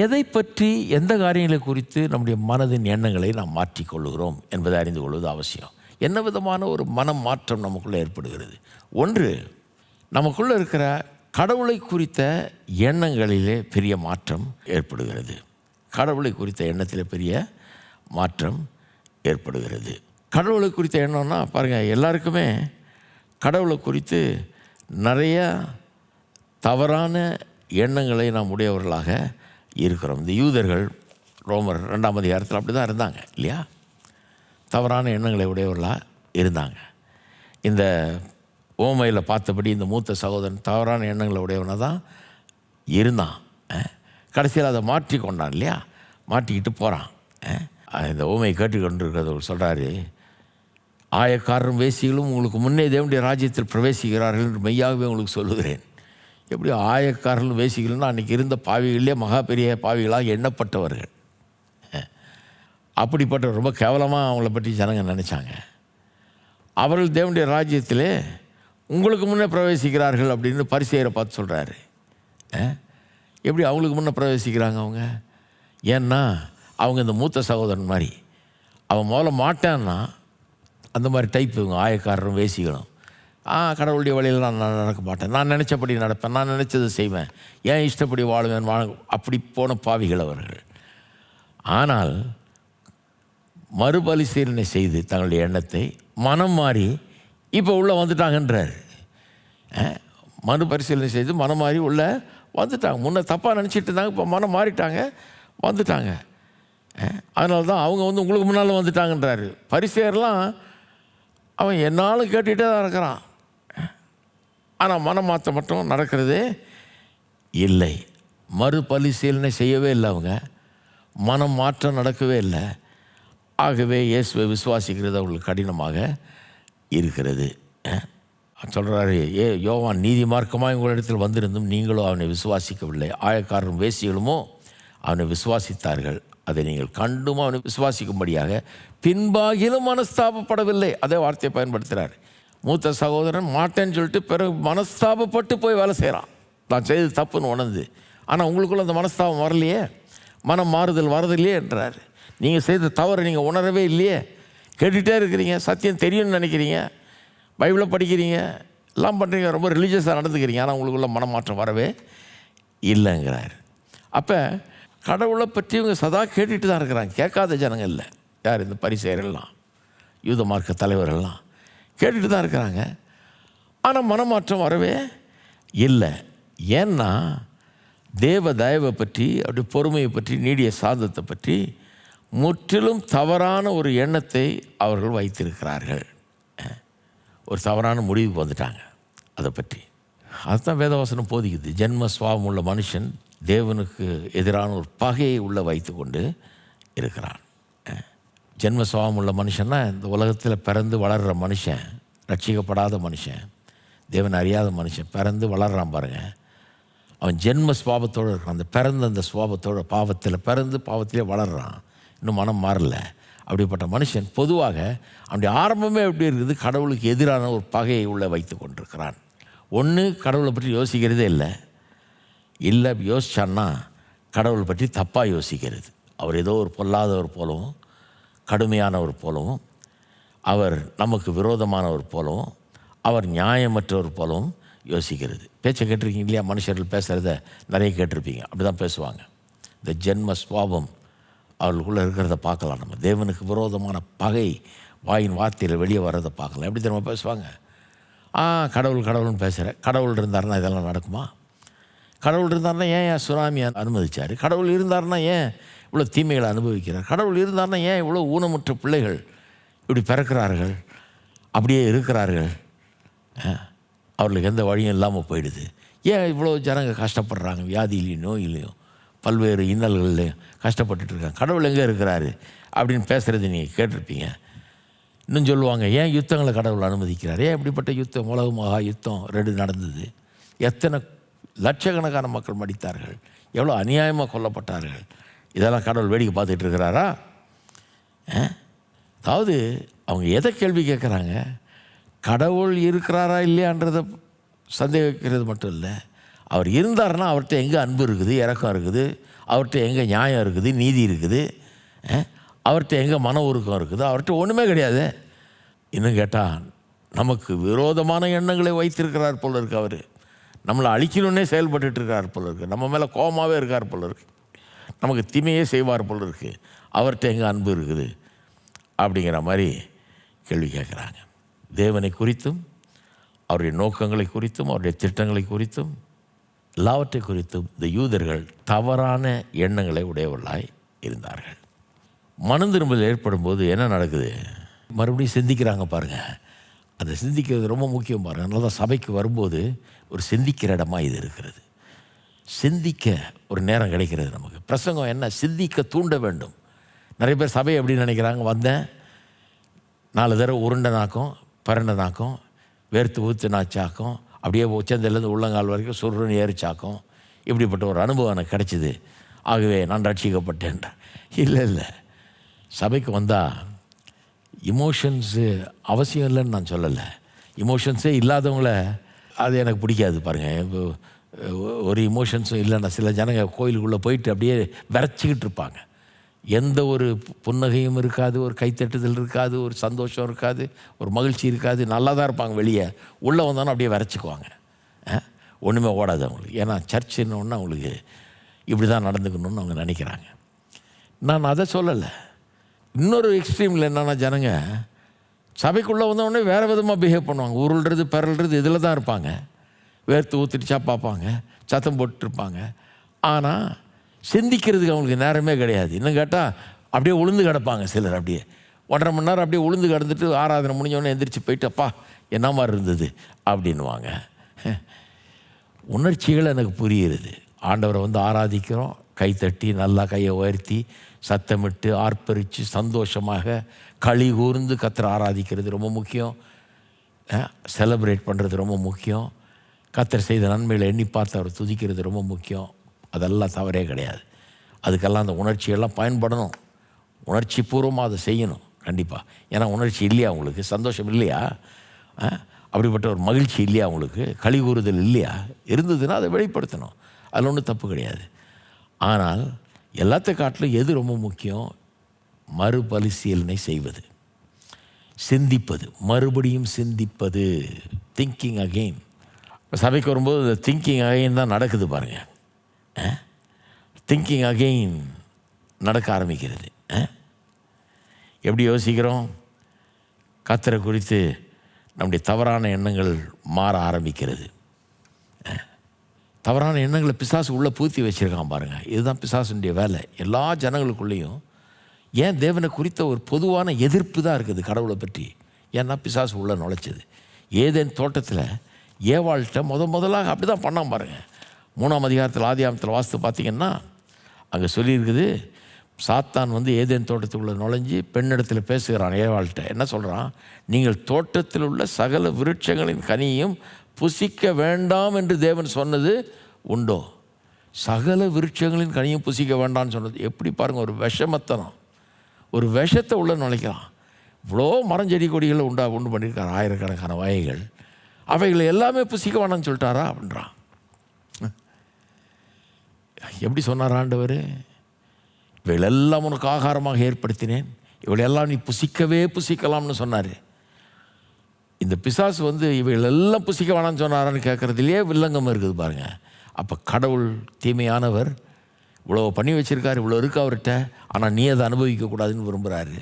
எதை பற்றி, எந்த காரியங்களை குறித்து நம்முடைய மனதின் எண்ணங்களை நாம் மாற்றிக்கொள்ளுகிறோம் என்பதை அறிந்து கொள்வது அவசியம். என்ன விதமான ஒரு மனம் மாற்றம் நமக்குள்ளே ஏற்படுகிறது? ஒன்று, நமக்குள்ளே இருக்கிற கடவுளை குறித்த எண்ணங்களிலே பெரிய மாற்றம் ஏற்படுகிறது. கடவுளை குறித்த எண்ணத்திலே பெரிய மாற்றம் ஏற்படுகிறது. கடவுளை குறித்த எண்ணம்னா பாருங்கள், எல்லாருக்குமே கடவுளை குறித்து நிறைய தவறான எண்ணங்களை நாம் உடையவர்களாக இருக்கிறோம். இந்த யூதர்கள் ரோமர் 2ஆம் அதிகாரத்தில் அப்படி தான் இருந்தாங்க இல்லையா? தவறான எண்ணங்களை உடையவர்களாக இருந்தாங்க. இந்த ஓமையில் பார்த்தபடி இந்த மூத்த சகோதரன் தவறான எண்ணங்களை உடையவனாக தான் இருந்தான். கடைசியில் அதை மாற்றி கொண்டான் இல்லையா? மாற்றிக்கிட்டு போகிறான். இந்த ஓமையை கேட்டுக்கொண்டிருக்கிறவர் சொல்கிறாரு, ஆயக்காரரும் வேசிகளும் உங்களுக்கு முன்னே தேவனுடைய ராஜ்யத்தில் பிரவேசிக்கிறார்கள் என்று மெய்யாகவே உங்களுக்கு சொல்லுகிறேன். எப்படி ஆயக்காரர்களும் வேசிகளும்னா அன்றைக்கி இருந்த பாவிகளிலே மகா பெரிய பாவிகளாக எண்ணப்பட்டவர்கள். அப்படிப்பட்ட ரொம்ப கேவலமாக அவங்கள பற்றி ஜனங்க நினச்சாங்க. அவர்கள் தேவனுடைய ராஜ்யத்திலே உங்களுக்கு முன்னே பிரவேசிக்கிறார்கள் அப்படின்னு பரிசேயரை பார்த்து சொல்கிறாரு. எப்படி அவங்களுக்கு முன்னே பிரவேசிக்கிறாங்க அவங்க? ஏன்னா அவங்க இந்த மூத்த சகோதரன் மாதிரி. அவன் முதல்ல மாட்டான்னா அந்த மாதிரி டைப் இவங்க ஆயக்காரரும் வேசிகளும். கடவுளுடைய வழியில் நான் நடக்க மாட்டேன், நான் நினச்சபடி நடப்பேன், நான் நினச்சது செய்வேன், ஏன் இஷ்டப்படி வாழுவேன் அப்படி போன பாவிகள் அவர்கள். ஆனால் மறுபரிசீலனை செய்து தங்களுடைய எண்ணத்தை மனம் மாறி இப்போ உள்ளே வந்துட்டாங்கன்றார். மறுபரிசீலனை செய்து மனம் மாறி உள்ளே வந்துட்டாங்க. முன்ன தப்பாக நினச்சிட்டு இருந்தாங்க, இப்போ மனம் மாறிட்டாங்க, வந்துட்டாங்க. அதனால தான் அவங்க உங்களுக்கு முன்னால் வந்துட்டாங்கன்றாரு. பரிசேயர்லாம் அவன் என்னாலும் கேட்டுகிட்டே தான் இருக்கிறான், ஆனால் மனம் மாற்ற மட்டும் நடக்கிறதே இல்லை. மறுபரிசீலனை செய்யவே இல்லை, அவங்க மனம் மாற்றம் நடக்கவே இல்லை. ஆகவே இயேசுவை விசுவாசிக்கிறது அவங்களுக்கு கடினமாக இருக்கிறது. சொல்கிறாரு, யோவான் நீதி மார்க்கமாக உங்களிடத்தில் வந்திருந்தும் நீங்களும் அவனை விசுவாசிக்கவில்லை, ஆயக்காரரும் வேசிகளுமோ அவனை விசுவாசித்தார்கள், அதை நீங்கள் கண்டும் அவனை விசுவாசிக்கும்படியாக பின்பாகிலும் மனஸ்தாபப்படவில்லை. அதே வார்த்தையை பயன்படுத்துகிறார். மூத்த சகோதரன் மாட்டேன்னு சொல்லிட்டு பிறகு மனஸ்தாபப்பட்டு போய் வேலை செய்கிறான், நான் செய்தது தப்புன்னு உணர்ந்து. ஆனால் உங்களுக்குள்ள அந்த மனஸ்தாபம் வரலையே, மனம் மாறுதல் வரதில்லையே என்றார். நீங்கள் செய்த தவறு நீங்கள் உணரவே இல்லையே, கேட்டுகிட்டே இருக்கிறீங்க, சத்தியம் தெரியும்னு நினைக்கிறீங்க, பைபிளை படிக்கிறீங்க, எல்லாம் பண்ணுறீங்க, ரொம்ப ரிலீஜியஸாக நடந்துக்கிறீங்க, ஆனால் உங்களுக்குள்ள மனமாற்றம் வரவே இல்லைங்கிறார். அப்போ கடவுளை பற்றி இவங்க சதா கேட்டுட்டு தான் இருக்கிறாங்க. கேட்காத ஜனங்கள் இல்லை. யார்? இந்த பரிசேயர்கள்லாம், யூத மார்க்க தலைவர்கள்லாம் கேட்டுட்டு தான் இருக்கிறாங்க. ஆனால் மனமாற்றம் வரவே இல்லை. ஏன்னா தேவ தயவை பற்றி, அப்படி பொறுமையை பற்றி, நீடிய சாந்தத்தை பற்றி முற்றிலும் தவறான ஒரு எண்ணத்தை அவர்கள் வைத்திருக்கிறார்கள். ஒரு தவறான முடிவுக்கு வந்துட்டாங்க அதை பற்றி. அதுதான் வேதவசனம் போதிக்குது. ஜென்ம சுவாபம் உள்ள மனுஷன் தேவனுக்கு எதிரான ஒரு பகையை உள்ளே வைத்து கொண்டு இருக்கிறான். ஜென்ம சுவாபம் உள்ள மனுஷன்னா இந்த உலகத்தில் பிறந்து வளர்கிற மனுஷன், ரட்சிக்கப்படாத மனுஷன், தேவன் அறியாத மனுஷன் பிறந்து வளர்கிறான் பாருங்கள், அவன் ஜென்ம சுவாபத்தோடு இருக்கான். அந்த பிறந்த அந்த சுவாபத்தோட பாவத்தில் பிறந்து பாவத்திலே வளர்கிறான், இன்னும் மனம் மாறல. அப்படிப்பட்ட மனுஷன் பொதுவாக அவனுடைய ஆரம்பமே எப்படி இருக்குது? கடவுளுக்கு எதிரான ஒரு பகையை உள்ளே வைத்து கொண்டிருக்கிறான். ஒன்று, கடவுளை பற்றி யோசிக்கிறதே இல்லை யோசிச்சான்னா கடவுளை பற்றி தப்பாக யோசிக்கிறது. அவர் ஏதோ ஒரு பொல்லாதவர் போலவும், கடுமையானவர் போலவும், அவர் நமக்கு விரோதமானவர் போலவும், அவர் நியாயமற்றவர் போலவும் யோசிக்கிறது. பேச்சை கேட்டிருக்கீங்க இல்லையா? மனுஷர்கள் பேசுகிறத நிறைய கேட்டிருப்பீங்க. அப்படி தான் பேசுவாங்க. இந்த ஜென்ம சுவாபம் அவர்களுக்குள்ளே இருக்கிறத பார்க்கலாம். நம்ம தேவனுக்கு விரோதமான பகை வாயின் வார்த்தையில் வெளியே வர்றதை பார்க்கலாம். எப்படி திரும்ப பேசுவாங்க? கடவுள்னு பேசுகிறேன். கடவுள் இருந்தாருன்னா இதெல்லாம் நடக்குமா? கடவுள் இருந்தாருன்னா ஏன் சுனாமியை அனுமதிச்சார்? கடவுள் இருந்தாருன்னா ஏன் இவ்வளோ தீமைகளை அனுபவிக்கிறார்? கடவுள் இருந்தாருன்னா ஏன் இவ்வளோ ஊனமுற்ற பிள்ளைகள் இப்படி பிறக்கிறார்கள், அப்படியே இருக்கிறார்கள், அவர்களுக்கு எந்த வழியும் இல்லாமல் போயிடுது? ஏன் இவ்வளோ ஜனங்க கஷ்டப்படுறாங்க, வியாதியிலையும் நோயிலையும் பல்வேறு இன்னல்கள்லையும் கஷ்டப்பட்டுருக்காங்க? கடவுள் எங்கே இருக்கிறாரு அப்படின்னு பேசுகிறது நீங்கள் கேட்டிருப்பீங்க. இன்னும் சொல்லுவாங்க, ஏன் யுத்தங்களை கடவுள் அனுமதிக்கிறார்? ஏன் இப்படிப்பட்ட யுத்தம், உலக மகா யுத்தம் 2 நடந்தது, எத்தனை லட்சக்கணக்கான மக்கள் மடித்தார்கள், எவ்வளோ அநியாயமாக கொல்லப்பட்டார்கள், இதெல்லாம் கடவுள் வேடிக்கை பார்த்துட்டு இருக்கிறாரா? அதாவது அவங்க எதை கேள்வி கேட்குறாங்க? கடவுள் இருக்கிறாரா இல்லையான்றதை சந்தேகிக்கிறது மட்டும் இல்லை, அவர் இருந்தார்னா அவர்கிட்ட எங்கே அன்பு இருக்குது, இரக்கம் இருக்குது, அவர்கிட்ட எங்கே நியாயம் இருக்குது, நீதி இருக்குது, அவர்கிட்ட எங்கே மன உருக்கம் இருக்குது? அவர்கிட்ட ஒன்றுமே கிடையாது. இன்னும் கேட்டால் நமக்கு விரோதமான எண்ணங்களை வைத்திருக்கிறார் போல இருக்கு. அவர் நம்மளை அழிக்கணுன்னே செயல்பட்டு இருக்கார் போல இருக்குது. நம்ம மேலே கோபமாகவே இருக்கார் போல இருக்குது. நமக்கு தீமையே செய்வார் போல இருக்குது. அவர்கிட்ட எங்கே அன்பு இருக்குது அப்படிங்கிற மாதிரி கேள்வி கேட்குறாங்க. தேவனை குறித்தும், அவருடைய நோக்கங்களை குறித்தும், அவருடைய திட்டங்களை குறித்தும், எல்லாவற்றை குறித்தும் இந்த யூதர்கள் தவறான எண்ணங்களை உடையவர்களாய் இருந்தார்கள். மனம் திரும்பல் ஏற்படும் போது என்ன நடக்குது? மறுபடியும் சிந்திக்கிறாங்க பாருங்கள். அந்த சிந்திக்கிறது ரொம்ப முக்கியம் பாருங்கள். அதனால தான் சபைக்கு வரும்போது ஒரு சிந்திக்கிற இடமா இது இருக்கிறது. சிந்திக்க ஒரு நேரம் கிடைக்கிறது நமக்கு. பிரசங்கம் என்ன? சிந்திக்க தூண்ட வேண்டும். நிறைய பேர் சபையை எப்படி நினைக்கிறாங்க? வந்தேன் 4 தடவை உருண்டை நாக்கும், பரண்ட நாக்கும், வேர்த்து ஊத்து நாச்சாக்கும், அப்படியே உச்சந்தலேருந்து உள்ளங்கால் வரைக்கும் சுருன்னு ஏறிச்சாக்கும், இப்படிப்பட்ட ஒரு அனுபவம் எனக்கு கிடைச்சிது, ஆகவே நான் ரட்சிக்கப்பட்டேன். இல்லை, சபைக்கு வந்தால் இமோஷன்ஸு அவசியம் இல்லைன்னு நான் சொல்லலை. இமோஷன்ஸே இல்லாதவங்கள அது எனக்கு பிடிக்காது பாருங்கள். ஒரு இமோஷன்ஸும் இல்லைன்னா சில ஜனங்க கோயிலுக்குள்ளே போயிட்டு அப்படியே விரைச்சிக்கிட்டு இருப்பாங்க. எந்த ஒரு புன்னகையும் இருக்காது, ஒரு கைத்தட்டுதல் இருக்காது, ஒரு சந்தோஷம் இருக்காது, ஒரு மகிழ்ச்சி இருக்காது. நல்லா தான் இருப்பாங்க வெளியே, உள்ளே வந்தோன்னா அப்படியே வரைச்சிக்குவாங்க. ஒன்றுமே ஓடாது அவங்களுக்கு. ஏன்னா சர்ச்சுன்னு அவங்களுக்கு இப்படி தான் நடந்துக்கணும்னு அவங்க நினைக்கிறாங்க. நான் அதை சொல்லலை. இன்னொரு எக்ஸ்ட்ரீமில் என்னென்னா, ஜனங்க சபைக்குள்ளே வந்தோடனே வேறு விதமாக பிஹேவ் பண்ணுவாங்க. உருள்றது பெறல்றது இதில் தான் இருப்பாங்க. வேர்த்து ஊற்றிடுச்சா பார்ப்பாங்க, சத்தம் போட்டுருப்பாங்க. ஆனால் சிந்திக்கிறதுக்கு அவங்களுக்கு நேரமே கிடையாது. இன்னும் கேட்டால் அப்படியே உளுந்து கிடப்பாங்க சிலர். அப்படியே 1.5 மணி நேரம் அப்படியே உளுந்து கிடந்துட்டு ஆராதனை முடிஞ்சோடனே எந்திரிச்சு போயிட்டு, அப்பா என்ன மாதிரி இருந்தது அப்படின்வாங்க. உணர்ச்சிகள் எனக்கு புரியுறது. ஆண்டவரை ஆராதிக்கிறோம், கைத்தட்டி நல்லா கையை உயர்த்தி சத்தமிட்டு ஆர்ப்பரித்து சந்தோஷமாக களி கூர்ந்து கர்த்தரை ஆராதிக்கிறது ரொம்ப முக்கியம். செலிப்ரேட் பண்ணுறது ரொம்ப முக்கியம். கர்த்தர் செய்த நன்மைகளை எண்ணி பார்த்து அவர் துதிக்கிறது ரொம்ப முக்கியம். அதெல்லாம் தவறே கிடையாது. அதுக்கெல்லாம் அந்த உணர்ச்சியெல்லாம் பயன்படணும். உணர்ச்சி பூர்வமாக அதை செய்யணும் கண்டிப்பாக. ஏன்னா உணர்ச்சி இல்லையா உங்களுக்கு, சந்தோஷம் இல்லையா, அப்படிப்பட்ட ஒரு மகிழ்ச்சி இல்லையா உங்களுக்கு, களி கூறுதல் இல்லையா, இருந்ததுன்னா அதை வெளிப்படுத்தணும். அதில் ஒன்றும் தப்பு கிடையாது. ஆனால் எல்லாத்த காட்டிலும் எது ரொம்ப முக்கியம்? மறுபரிசீலனை செய்வது, சிந்திப்பது, மறுபடியும் சிந்திப்பது, திங்கிங் அகெயின். சபைக்கு வரும்போது இந்த திங்கிங் அகெயின் தான் நடக்குது பாருங்கள். திங்கிங் அகெயின் நடக்க ஆரம்பிக்கிறது. எப்படி யோசிக்கிறோம்? கர்த்தரை குறித்து நம்முடைய தவறான எண்ணங்கள் மாற ஆரம்பிக்கிறது. தவறான எண்ணங்களை பிசாசு உள்ளே பூத்தி வச்சுருக்கான் பாருங்கள். இதுதான் பிசாசுடைய வேலை. எல்லா ஜனங்களுக்குள்ளேயும் ஏன் தேவனை குறித்த ஒரு பொதுவான எதிர்ப்பு தான் இருக்குது கடவுளை பற்றி. ஏன்னா பிசாசு உள்ளே நுழைச்சது. ஏதேன் தோட்டத்தில் ஏவாள்கிட்ட முதலாக அப்படி தான் பண்ணான் பாருங்கள். 3ஆம் அதிகாரத்தில் ஆதியாகமத்தில் வாசித்து பார்த்திங்கன்னா அங்கே சொல்லியிருக்குது, சாத்தான் ஏதேன் தோட்டத்துக்குள்ளே நுழைஞ்சி பெண்ணிடத்தில் பேசுகிறான். ஏவாள்கிட்ட என்ன சொல்கிறான்? நீங்கள் தோட்டத்தில் உள்ள சகல விருட்சங்களின் கனியும் புசிக்க வேண்டாம் என்று தேவன் சொன்னது உண்டோ? சகல விருட்சங்களின் கனியும் புசிக்க வேண்டாம்னு சொன்னது எப்படி பாருங்கள். ஒரு விஷமத்தனம், ஒரு விஷத்தை உள்ள நுழைக்கிறான். இவ்வளோ மரஞ்செடி கொடிகளை உண்டு பண்ணியிருக்கார், ஆயிரக்கணக்கான வகைகள். அவைகளை எல்லாமே புசிக்க வேண்டாம்னு சொல்லிட்டாரா அப்படின்றான். எப்படி சொன்னார் ஆண்டவர்? இவைகளெல்லாம் உனக்கு ஆகாரமாக ஏற்படுத்தினேன், இவைகளெல்லாம் நீ புசிக்கலாம்னு சொன்னார். இந்த பிசாசு இவைகளெல்லாம் புசிக்க வேணாம்னு சொன்னாரான்னு கேட்குறதுலையே வில்லங்கம் இருக்குது பாருங்கள். அப்போ கடவுள் தீமையானவர், இவ்வளோ பண்ணி வச்சுருக்காரு, இவ்வளோ இருக்குது அவர்கிட்ட. ஆனால் நீ அதை அனுபவிக்கக்கூடாதுன்னு விரும்புகிறாரு.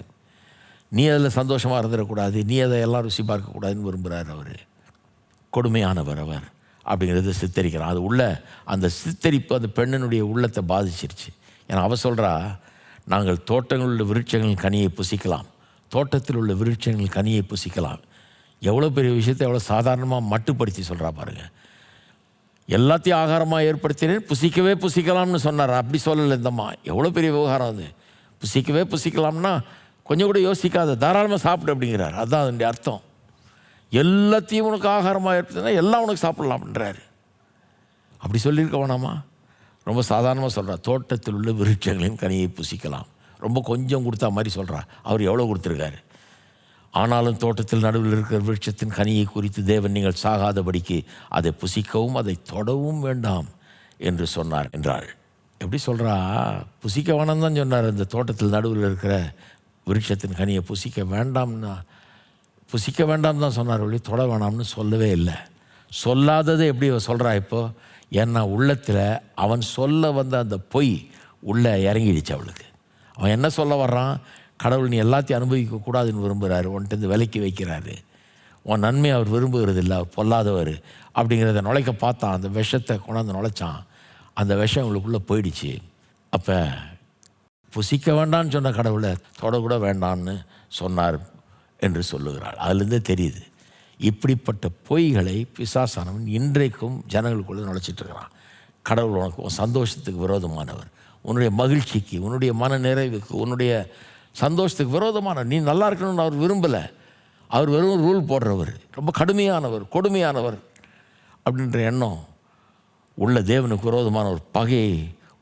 நீ அதில் சந்தோஷமாக இருந்துடக்கூடாது, நீ அதை எல்லாம் ருசி பார்க்கக்கூடாதுன்னு விரும்புகிறார். அவர் கொடுமையானவர் அவர் அப்படிங்கிறத சித்தரிக்கிறான். அது உள்ள அந்த சித்தரிப்பு அந்த பெண்ணினுடைய உள்ளத்தை பாதிச்சிருச்சு. ஏன்னா அவ சொல்கிறா, நாங்கள் தோட்டங்களில் உள்ள விருட்சங்களின் கனியை புசிக்கலாம், தோட்டத்தில் உள்ள விருட்சங்களின் கனியை புசிக்கலாம். எவ்வளோ பெரிய விஷயத்தை எவ்வளோ சாதாரணமாக மட்டுப்படுத்தி சொல்கிறா பாருங்கள். எல்லாத்தையும் ஆகாரமாக ஏற்படுத்தினேன், புசிக்கலாம்னு சொன்னார். அப்படி சொல்லலை இந்தம்மா. எவ்வளோ பெரிய விவகாரம் அது. புசிக்கலாம்னா கொஞ்சம் கூட யோசிக்காத, தாராளமாக சாப்பிடு அப்படிங்கிறார். அதுதான் அதனுடைய அர்த்தம். எல்லாத்தையும் உனக்கு ஆகாரமாக ஏற்படுத்தினா எல்லாம் உனக்கு சாப்பிடலாம் அப்படின்றாரு. அப்படி சொல்லியிருக்க வேணாமா? ரொம்ப சாதாரணமாக சொல்கிறா, தோட்டத்தில் உள்ள விருட்சங்களின் கனியை புசிக்கலாம். ரொம்ப கொஞ்சம் கொடுத்தா மாதிரி சொல்கிறா. அவர் எவ்வளோ கொடுத்துருக்காரு? ஆனாலும் தோட்டத்தில் நடுவில் இருக்கிற விருட்சத்தின் கனியை குறித்து தேவன் நீங்கள் சாகாதபடிக்கு அதை புசிக்கவும் அதை தொடவும் வேண்டாம் என்று சொன்னார் என்றாள். எப்படி சொல்கிறா? புசிக்க வேணாம் தான் சொன்னார். இந்த தோட்டத்தில் நடுவில் இருக்கிற விருட்சத்தின் கனியை புசிக்க வேண்டாம் தான் சொன்னார். ஒளி தொட வேணாம்னு சொல்லவே இல்லை. சொல்லாததை எப்படி சொல்கிறா இப்போது? ஏன்னா உள்ளத்தில் அவன் சொல்ல வந்த அந்த பொய் உள்ளே இறங்கிடுச்சு அவளுக்கு. அவன் என்ன சொல்ல வர்றான்? கடவுள் நீ எல்லாத்தையும் அனுபவிக்கக்கூடாதுன்னு விரும்புகிறாரு, உன்ட்டு விலக்கி வைக்கிறாரு, உன் நன்மை அவர் விரும்புகிறது இல்லை, அவர் பொல்லாதவர் அப்படிங்கிறத நுழைக்க பார்த்தான். அந்த விஷத்தை கொண்டாந்து நுழைச்சான். அந்த விஷம் அவளுக்குள்ளே போயிடுச்சு. அப்போ புசிக்க வேண்டான்னு சொன்ன கடவுளை தொடக்கூட வேண்டான்னு சொன்னார் என்று சொல்லுகிறாள். அதுலேருந்தே தெரியுது இப்படிப்பட்ட பொய்களை பிசாசானவன் இன்றைக்கும் ஜனங்களுக்குள்ளே நுழைச்சிட்ருக்கிறான். கடவுள் உனக்கு உன் சந்தோஷத்துக்கு விரோதமானவர், உன்னுடைய மகிழ்ச்சிக்கு, உன்னுடைய மன நிறைவுக்கு, உன்னுடைய சந்தோஷத்துக்கு விரோதமான, நீ நல்லா இருக்கணும்னு அவர் விரும்பலை. அவர் வெறும் ரூல் போடுறவர், ரொம்ப கடுமையானவர், கொடுமையானவர் அப்படின்ற எண்ணம் உள்ள தேவனுக்கு விரோதமான ஒரு பகையை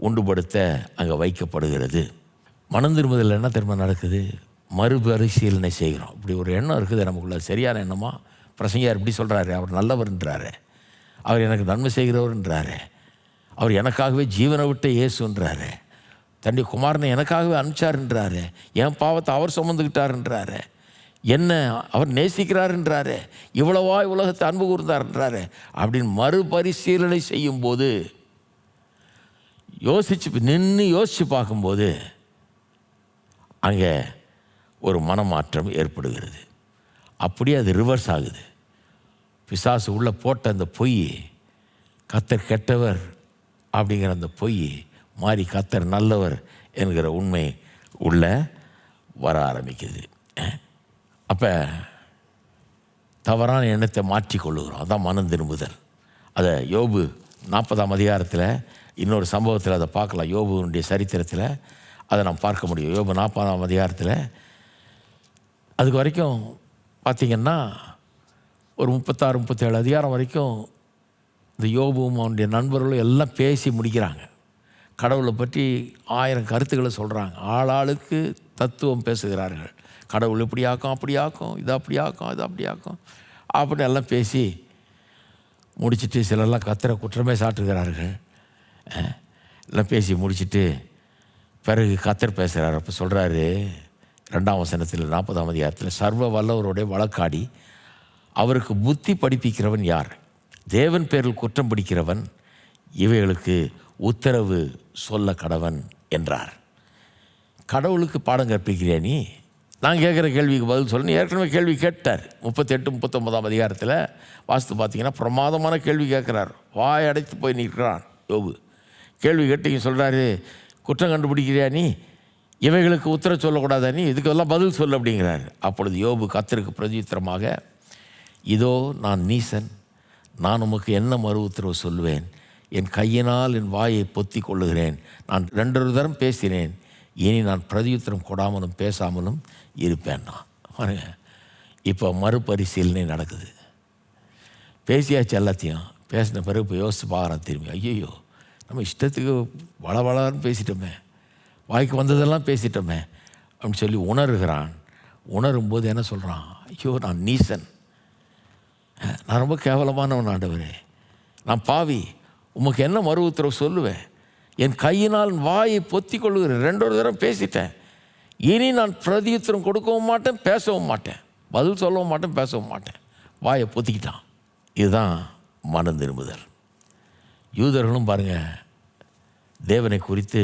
உண்டுபடுத்த அங்கே வைக்கப்படுகிறது. மனம் திரும்புதல் என்ன திரும்ப நடக்குது? மறுபரிசீலனை செய்கிறோம். இப்படி ஒரு எண்ணம் இருக்குது நமக்குள்ள, சரியான எண்ணமா? பிரசங்கியார் இப்படி சொல்கிறாரு, அவர் நல்லவர்ன்றாரு, அவர் எனக்கு நன்மை செய்கிறவர்ன்றாரு, அவர் எனக்காகவே ஜீவனை விட்ட இயேசுன்றாரு. தன்னுடைய குமாரனை எனக்காகவே அனுப்பிச்சாருன்றாரு, என் பாவத்தை அவர் சுமந்துக்கிட்டாருன்றாரு, என்ன அவர் நேசிக்கிறாருன்றாரு, இவ்வளவா உலகத்தை அன்பு கூர்ந்தாருன்றாரு அப்படின்னு மறுபரிசீலனை செய்யும்போது, யோசித்து பார்க்கும்போது அங்கே ஒரு மனமாற்றம் ஏற்படுகிறது. அப்படியே அது ரிவர்ஸ் ஆகுது. பிசாசு உள்ளே போட்ட அந்த பொய், கர்த்தர் கெட்டவர் அப்படிங்கிற அந்த பொய் மாறி கர்த்தர் நல்லவர் என்கிற உண்மை உள்ள வர ஆரம்பிக்குது. அப்போ தவறான எண்ணத்தை மாற்றிக்கொள்ளுகிறோம். அதான் மனம் திரும்புதல். அதை யோபு 40ஆம் அதிகாரத்தில் இன்னொரு சம்பவத்தில் அதை பார்க்கலாம். யோபுனுடைய சரித்திரத்தில் அதை நாம் பார்க்க முடியும். யோபு 40ஆம் அதிகாரத்தில் அதுக்கு வரைக்கும் பார்த்திங்கன்னா ஒரு 36-37 அதிகாரம் வரைக்கும் இந்த யோபுவும் அவனுடைய நண்பர்களும் எல்லாம் பேசி முடிக்கிறாங்க. கடவுளை பற்றி 1000 கருத்துக்களை சொல்கிறாங்க. ஆளாளுக்கு தத்துவம் பேசுகிறார்கள். கடவுள் இப்படி ஆக்கும், அப்படி ஆக்கும், இது அப்படி ஆக்கும், இது அப்படி ஆக்கும் அப்படின்னு எல்லாம் பேசி முடிச்சுட்டு சிலர்லாம் கர்த்தரை குற்றமே சாட்டுகிறார்கள். எல்லாம் பேசி முடிச்சுட்டு பிறகு கர்த்தர் பேசுகிறார். அப்போ சொல்கிறாரு 2ஆம் வசனத்தில் 40ஆம் அதிகாரத்தில், சர்வ வல்லவருடைய வழக்காடி அவருக்கு புத்தி படிப்பிக்கிறவன் யார்? தேவன் பேரில் குற்றம் பிடிக்கிறவன் இவைகளுக்கு உத்தரவு சொல்ல கடவன் என்றார். கடவுளுக்கு பாடம் கற்பிக்கிறியா நீ? நான் கேட்குற கேள்விக்கு பதில் சொல்லணும். ஏற்கனவே கேள்வி கேட்டார். 38-39ஆம் அதிகாரத்தில் வாசித்து பார்த்தீங்கன்னா பிரமாதமான கேள்வி கேட்குறார். வாய் அடைத்து போய் நிற்கிறான் யோபு. கேள்வி கேட்டீங்க சொல்கிறாரு, குற்றம் கண்டுபிடிக்கிறியா நீ? இவைகளுக்கு உத்தரவு சொல்லக்கூடாதா நீ? இதுக்கெல்லாம் பதில் சொல்லு அப்படிங்கிறார். அப்பொழுது யோபு கர்த்தருக்கு பிரதியுத்தரமாக, இதோ நான் நீசன், நான் உமக்கு என்ன மறு உத்தரவு சொல்லுவேன்? என் கையினால் என் வாயை பொத்தி கொள்ளுகிறேன். நான் 2 தரம் பேசினேன், இனி நான் பிரதியுத்தரம் கொடாமலும் பேசாமலும் இருப்பேன். நான் இப்போ மறுபரிசீலனை நடக்குது. பேசியாச்சு எல்லாத்தையும். பேசின பிறகு இப்போ யோசித்து பார்க்குறான் திரும்பி. ஐயோ, நம்ம இஷ்டத்துக்கு வளவளன்னு பேசிட்டோமே, வாய்க்கு வந்ததெல்லாம் பேசிட்டோமே அப்படின்னு சொல்லி உணர்கிறான். உணரும்போது என்ன சொல்கிறான்? ஐயோ, நான் நீசன், நான் ரொம்ப கேவலமானவன் ஆண்டவரே, நான் பாவி, உமக்கு என்ன மறு உத்தரவு சொல்லுவேன்? என் கையினால் வாயை பொத்தி கொள்ளுகிறேன். 2 தடவை பேசிட்டேன், இனி நான் பிரதியுத்தரம் கொடுக்கவும் மாட்டேன், பேசவும் மாட்டேன், பதில் சொல்லவும் மாட்டேன், பேசவும் மாட்டேன். வாயை பொத்திக்கிட்டான். இதுதான் மனம் திரும்புதல். யூதர்களும் பாருங்கள், தேவனை குறித்து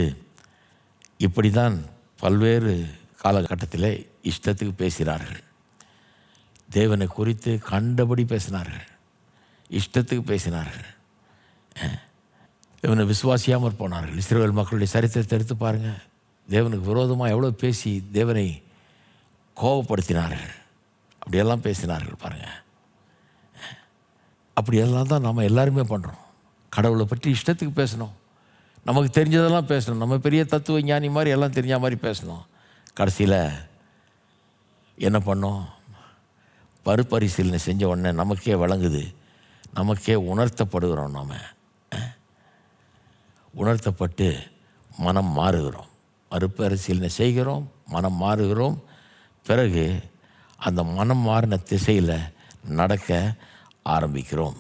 இப்படி தான் பல்வேறு காலகட்டத்தில் இஷ்டத்துக்கு பேசினார்கள். தேவனை குறித்து கண்டபடி பேசினார்கள், இஷ்டத்துக்கு பேசினார்கள். தேவனை விசுவாசியாமல் போனார்கள். இஸ்ரவேல் மக்களுடைய சரித்திரத்தை எடுத்து பாருங்கள். தேவனுக்கு விரோதமாக எவ்வளோ பேசி தேவனை கோபப்படுத்தினார்கள். அப்படியெல்லாம் பேசினார்கள் பாருங்கள். அப்படியெல்லாம் தான் நம்ம எல்லாருமே பண்ணுறோம். கடவுளை பற்றி இஷ்டத்துக்கு பேசணும், நமக்கு தெரிஞ்சதெல்லாம் பேசணும், நம்ம பெரிய தத்துவ ஞானி மாதிரி எல்லாம் தெரிஞ்ச மாதிரி பேசணும். கடைசியில் என்ன பண்ணோம்? மறுபரிசீலனை செஞ்ச உடனே நமக்கே விளங்குது, நமக்கே உணர்த்தப்படுகிறோம். நாம் உணர்த்தப்பட்டு மனம் மாறுகிறோம், மறுபரிசீலனை செய்கிறோம், மனம் மாறுகிறோம். பிறகு அந்த மனம் மாறின திசையில் நடக்க ஆரம்பிக்கிறோம்.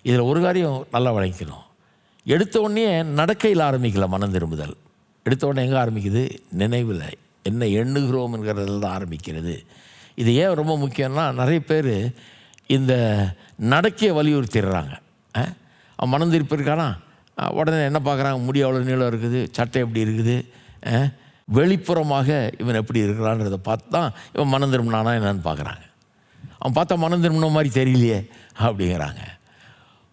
இதில் ஒரு காரியம் நல்லா விளங்கிக்கணும். எடுத்த உடனே நடக்கையில் ஆரம்பிக்கல மனம் திரும்புதல். எடுத்த உடனே எங்கே ஆரம்பிக்குது? நினைவில் என்ன எண்ணுகிறோம் என்கிறதில் தான் ஆரம்பிக்கிறது. இது ஏன் ரொம்ப முக்கியம்னா, நிறைய பேர் இந்த நடக்கையை வலியுறுத்திடுறாங்க. மனம் திருப்பி இருக்கானா, உடனே என்ன பார்க்குறாங்க? முடி அவ்வளோ நீளம் இருக்குது, சட்டை எப்படி இருக்குது, வெளிப்புறமாக இவன் எப்படி இருக்கிறான்றதை பார்த்து தான் இவன் மனம் திரும்பினானா என்னன்னு பார்க்குறாங்க. அவன் பார்த்தா மனம் திரும்பின மாதிரி தெரியலையே அப்படிங்கிறாங்க.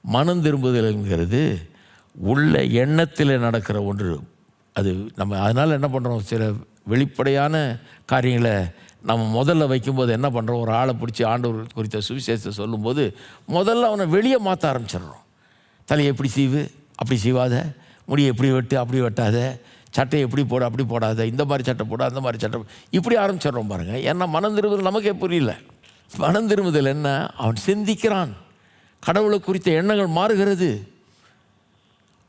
மனம் திரும்புதல்ங்கிறது உள்ள எண்ணத்தில் நடக்கிற ஒன்று. அது நம்ம அதனால் என்ன பண்ணுறோம்? சில வெளிப்படையான காரியங்களை நம்ம முதல்ல வைக்கும்போது என்ன பண்ணுறோம்? ஒரு ஆளை பிடிச்சி ஆண்டவர் குறித்த சுவிசேஷத்தை சொல்லும்போது முதல்ல அவனை வெளியே மாற்ற ஆரம்பிச்சிடுறோம். தலையை எப்படி சீவு, அப்படி சீவாத, முடியை எப்படி வெட்டு, அப்படி வெட்டாத, சட்டையை எப்படி போட, அப்படி போடாத, இந்த மாதிரி சட்டை போட, அந்த மாதிரி சட்டை, இப்படி ஆரம்பிச்சிடுறோம் பாருங்கள். ஏன்னா மனம் திரும்புதல் நமக்கே புரியல. மனம் திரும்புதல் என்ன? அவன் சிந்திக்கிறான், கடவுளை குறித்த எண்ணங்கள் மாறுகிறது,